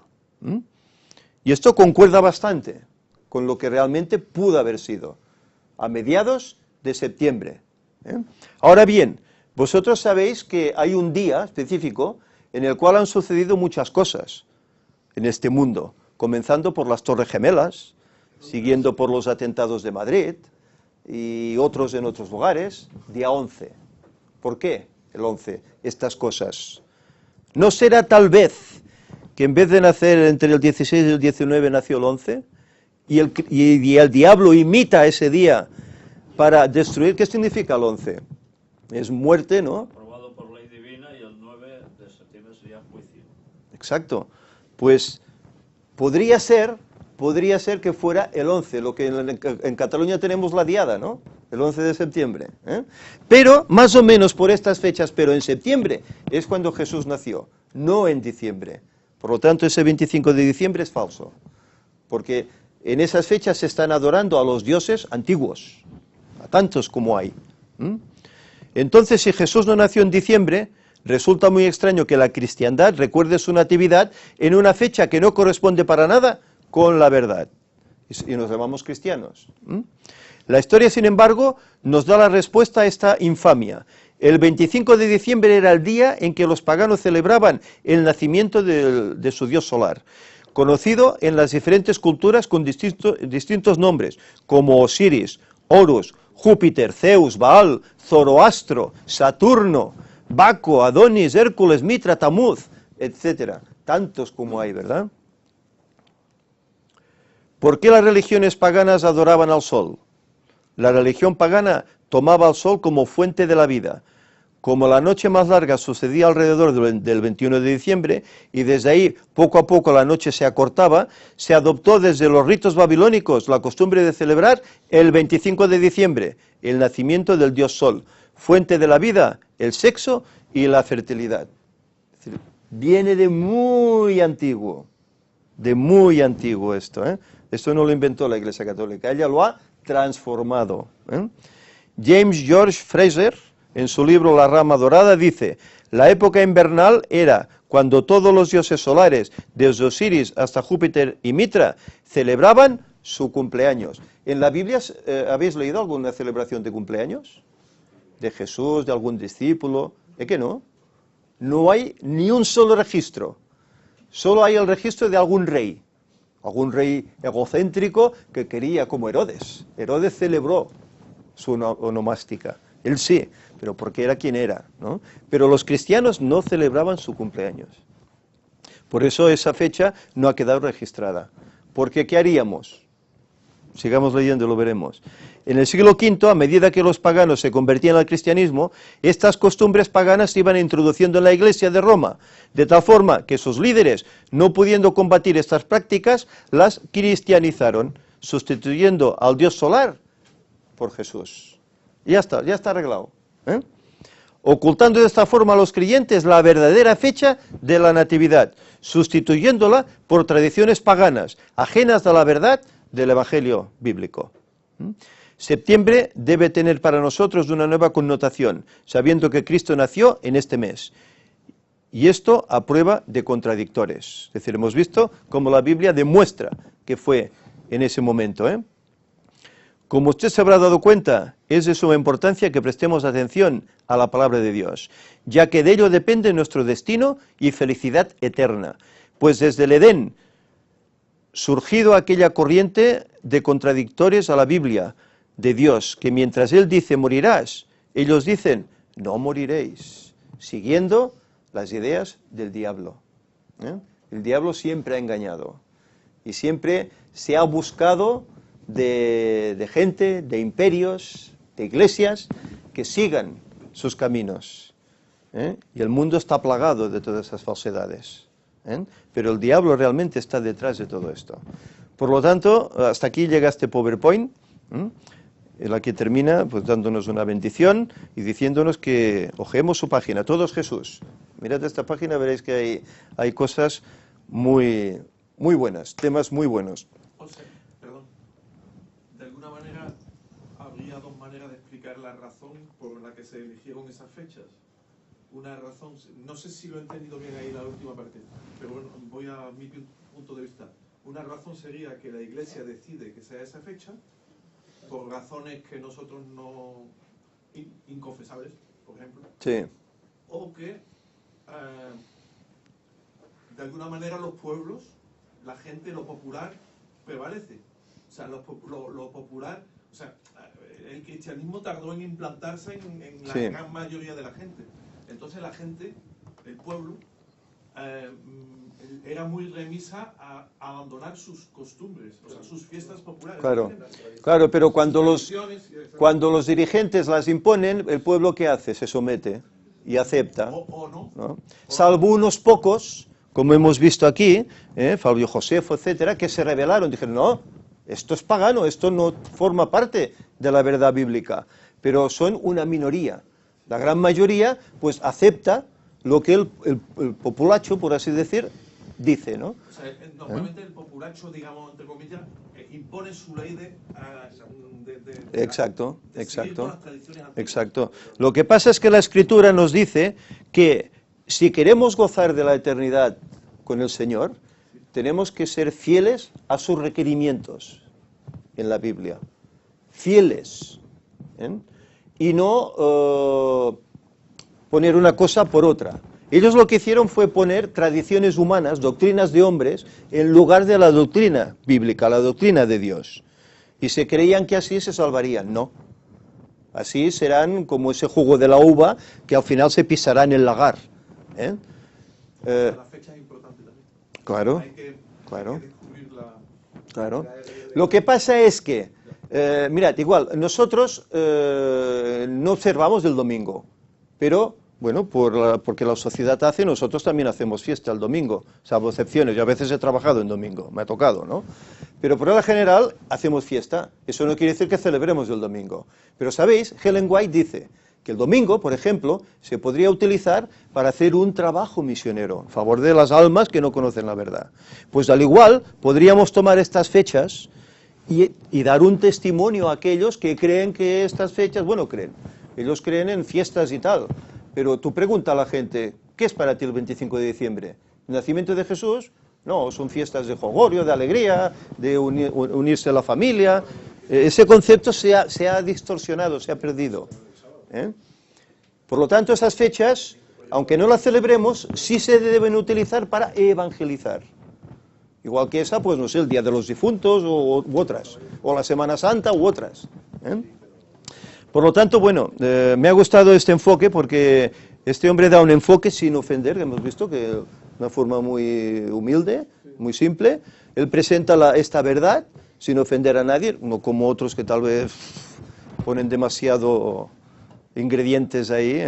Y esto concuerda bastante con lo que realmente pudo haber sido, a mediados de septiembre. Ahora bien, vosotros sabéis que hay un día específico en el cual han sucedido muchas cosas en este mundo, comenzando por las Torres Gemelas, siguiendo por los atentados de Madrid y otros en otros lugares, día 11. ¿Por qué el 11? Estas cosas. ¿No será tal vez que en vez de nacer entre el 16 y el 19 nació el 11? Y el diablo imita ese día para destruir. ¿Qué significa el 11? Es muerte, ¿no? Aprobado por ley divina, y el 9 de septiembre sería juicio. Exacto. Pues podría ser que fuera el 11, lo que en Cataluña tenemos la diada, ¿no? El 11 de septiembre. Pero, más o menos por estas fechas, pero en septiembre es cuando Jesús nació, no en diciembre. Por lo tanto, ese 25 de diciembre es falso, porque en esas fechas se están adorando a los dioses antiguos, a tantos como hay. Entonces, si Jesús no nació en diciembre, resulta muy extraño que la cristiandad recuerde su natividad en una fecha que no corresponde para nada con la verdad. Y nos llamamos cristianos. La historia, sin embargo, nos da la respuesta a esta infamia. El 25 de diciembre era el día en que los paganos celebraban el nacimiento de su dios solar, conocido en las diferentes culturas con distintos nombres, como Osiris, Horus, Júpiter, Zeus, Baal, Zoroastro, Saturno, Baco, Adonis, Hércules, Mitra, Tamuz, etc. Tantos como hay, ¿verdad? ¿Por qué las religiones paganas adoraban al sol? La religión pagana tomaba al sol como fuente de la vida. Como la noche más larga sucedía alrededor del 21 de diciembre, y desde ahí poco a poco la noche se acortaba, se adoptó desde los ritos babilónicos la costumbre de celebrar el 25 de diciembre, el nacimiento del dios sol, fuente de la vida, el sexo y la fertilidad. Es decir, viene de muy antiguo esto, ¿eh? Esto no lo inventó la Iglesia Católica, ella lo ha transformado. James George Fraser, en su libro La rama dorada, dice: la época invernal era cuando todos los dioses solares, desde Osiris hasta Júpiter y Mitra, celebraban su cumpleaños. ¿En la Biblia habéis leído alguna celebración de cumpleaños? ¿De Jesús, de algún discípulo? ¿Es que no? No hay ni un solo registro. Solo hay el registro de algún rey egocéntrico que quería, como Herodes. Herodes celebró su onomástica. Él sí, pero porque era quien era, ¿no? Pero los cristianos no celebraban su cumpleaños. Por eso esa fecha no ha quedado registrada. Porque, ¿qué haríamos? Sigamos leyendo, lo veremos. En el siglo V, a medida que los paganos se convertían al cristianismo, estas costumbres paganas se iban introduciendo en la Iglesia de Roma, de tal forma que sus líderes, no pudiendo combatir estas prácticas, las cristianizaron, sustituyendo al dios solar por Jesús. Ya está arreglado. Ocultando de esta forma a los creyentes la verdadera fecha de la natividad, sustituyéndola por tradiciones paganas, ajenas a la verdad del Evangelio bíblico. Septiembre debe tener para nosotros una nueva connotación, sabiendo que Cristo nació en este mes. Y esto a prueba de contradictores. Es decir, hemos visto cómo la Biblia demuestra que fue en ese momento. Como usted se habrá dado cuenta, es de suma importancia que prestemos atención a la palabra de Dios, ya que de ello depende nuestro destino y felicidad eterna. Pues desde el Edén surgido aquella corriente de contradictores a la Biblia, de Dios, que mientras Él dice morirás, ellos dicen no moriréis, siguiendo las ideas del diablo. El diablo siempre ha engañado y siempre se ha buscado de gente, de imperios, de iglesias que sigan sus caminos. Y el mundo está plagado de todas esas falsedades. Pero el diablo realmente está detrás de todo esto. Por lo tanto, hasta aquí llega este PowerPoint, en la que termina pues dándonos una bendición y diciéndonos que ojeemos su página, Todos Jesús. Mirad esta página, veréis que hay cosas muy buenas, temas muy buenos. José, perdón. De alguna manera, habría dos maneras de explicar la razón por la que se eligieron esas fechas. Una razón, no sé si lo he entendido bien ahí la última parte, pero bueno, voy a mi punto de vista. Una razón sería que la Iglesia decide que sea esa fecha, por razones que nosotros no... inconfesables, por ejemplo. Sí. O que, de alguna manera, los pueblos, la gente, lo popular, prevalece. O sea, lo popular... O sea, el cristianismo tardó en implantarse en la gran mayoría de la gente. Entonces la gente, el pueblo, era muy remisa a abandonar sus costumbres, o sea, sus fiestas populares. Claro, pero cuando los dirigentes las imponen, el pueblo ¿qué hace? Se somete y acepta. ¿No? Salvo unos pocos, como hemos visto aquí, Fabio Josefo, etcétera, que se rebelaron, dijeron, no, esto es pagano, esto no forma parte de la verdad bíblica, pero son una minoría. La gran mayoría, pues, acepta lo que el populacho, por así decir, dice, ¿no? O sea, normalmente el populacho, digamos, entre comillas, impone su ley exacto. Seguir con las tradiciones antiguas. Exacto. Lo que pasa es que la Escritura nos dice que si queremos gozar de la eternidad con el Señor, tenemos que ser fieles a sus requerimientos en la Biblia. Fieles. Y no poner una cosa por otra. Ellos lo que hicieron fue poner tradiciones humanas, doctrinas de hombres, en lugar de la doctrina bíblica, la doctrina de Dios. Y se creían que así se salvarían. No. Así serán como ese jugo de la uva que al final se pisará en el lagar. La fecha es importante también. Claro, Hay que descubrirla. Claro. Lo que pasa es que, mirad, igual, nosotros no observamos el domingo, pero, bueno, porque la sociedad hace, nosotros también hacemos fiesta el domingo, salvo excepciones. Yo a veces he trabajado en domingo, me ha tocado, ¿no? Pero por regla general hacemos fiesta. Eso no quiere decir que celebremos el domingo. Pero, ¿sabéis? Ellen White dice que el domingo, por ejemplo, se podría utilizar para hacer un trabajo misionero, en favor de las almas que no conocen la verdad. Pues al igual, podríamos tomar estas fechas y dar un testimonio a aquellos que creen que estas fechas, bueno, ellos creen en fiestas y tal, pero tú pregunta a la gente, ¿qué es para ti el 25 de diciembre? ¿El nacimiento de Jesús? No, son fiestas de jolgorio, de alegría, de unirse a la familia. Ese concepto se ha distorsionado, se ha perdido. Por lo tanto, esas fechas, aunque no las celebremos, sí se deben utilizar para evangelizar. Igual que esa, pues no sé, el Día de los Difuntos u otras, o la Semana Santa u otras. Por lo tanto, bueno, me ha gustado este enfoque porque este hombre da un enfoque sin ofender, que hemos visto que de una forma muy humilde, muy simple. Él presenta esta verdad sin ofender a nadie, no como otros que tal vez ponen demasiado ingredientes ahí.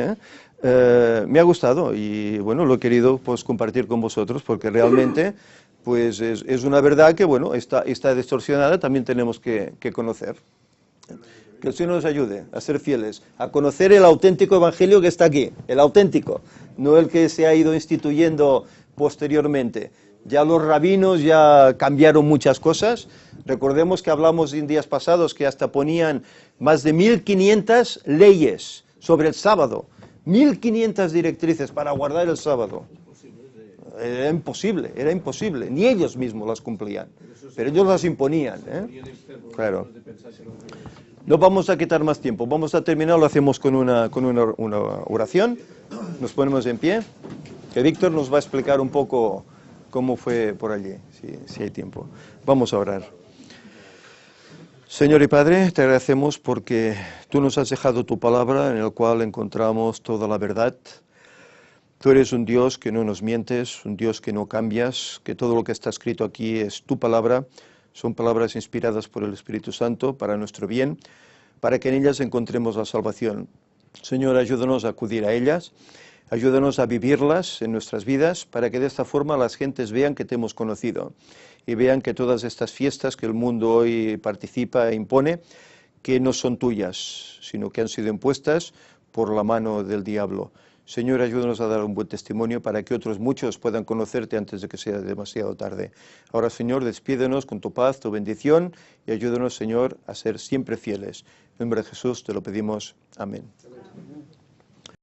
Me ha gustado y bueno, lo he querido pues compartir con vosotros porque realmente pues es una verdad que bueno, está distorsionada, también tenemos que conocer. Que el Señor nos ayude a ser fieles, a conocer el auténtico evangelio que está aquí, el auténtico, no el que se ha ido instituyendo posteriormente. Ya los rabinos ya cambiaron muchas cosas. Recordemos que hablamos en días pasados que hasta ponían más de 1500 leyes sobre el sábado, 1500 directrices para guardar el sábado. Era imposible, ni ellos mismos las cumplían, pero ellos las imponían. Claro. No vamos a quitar más tiempo, vamos a terminar, lo hacemos con una oración, nos ponemos en pie, que Víctor nos va a explicar un poco cómo fue por allí, si hay tiempo. Vamos a orar. Señor y Padre, te agradecemos porque tú nos has dejado tu palabra en el cual encontramos toda la verdad. Tú eres un Dios que no nos mientes, un Dios que no cambias, que todo lo que está escrito aquí es tu palabra, son palabras inspiradas por el Espíritu Santo para nuestro bien, para que en ellas encontremos la salvación. Señor, ayúdanos a acudir a ellas, ayúdanos a vivirlas en nuestras vidas, para que de esta forma las gentes vean que te hemos conocido y vean que todas estas fiestas que el mundo hoy participa e impone, que no son tuyas, sino que han sido impuestas por la mano del diablo. Señor, ayúdanos a dar un buen testimonio para que otros muchos puedan conocerte antes de que sea demasiado tarde. Ahora, Señor, despídenos con tu paz, tu bendición y ayúdanos, Señor, a ser siempre fieles. En nombre de Jesús te lo pedimos. Amén.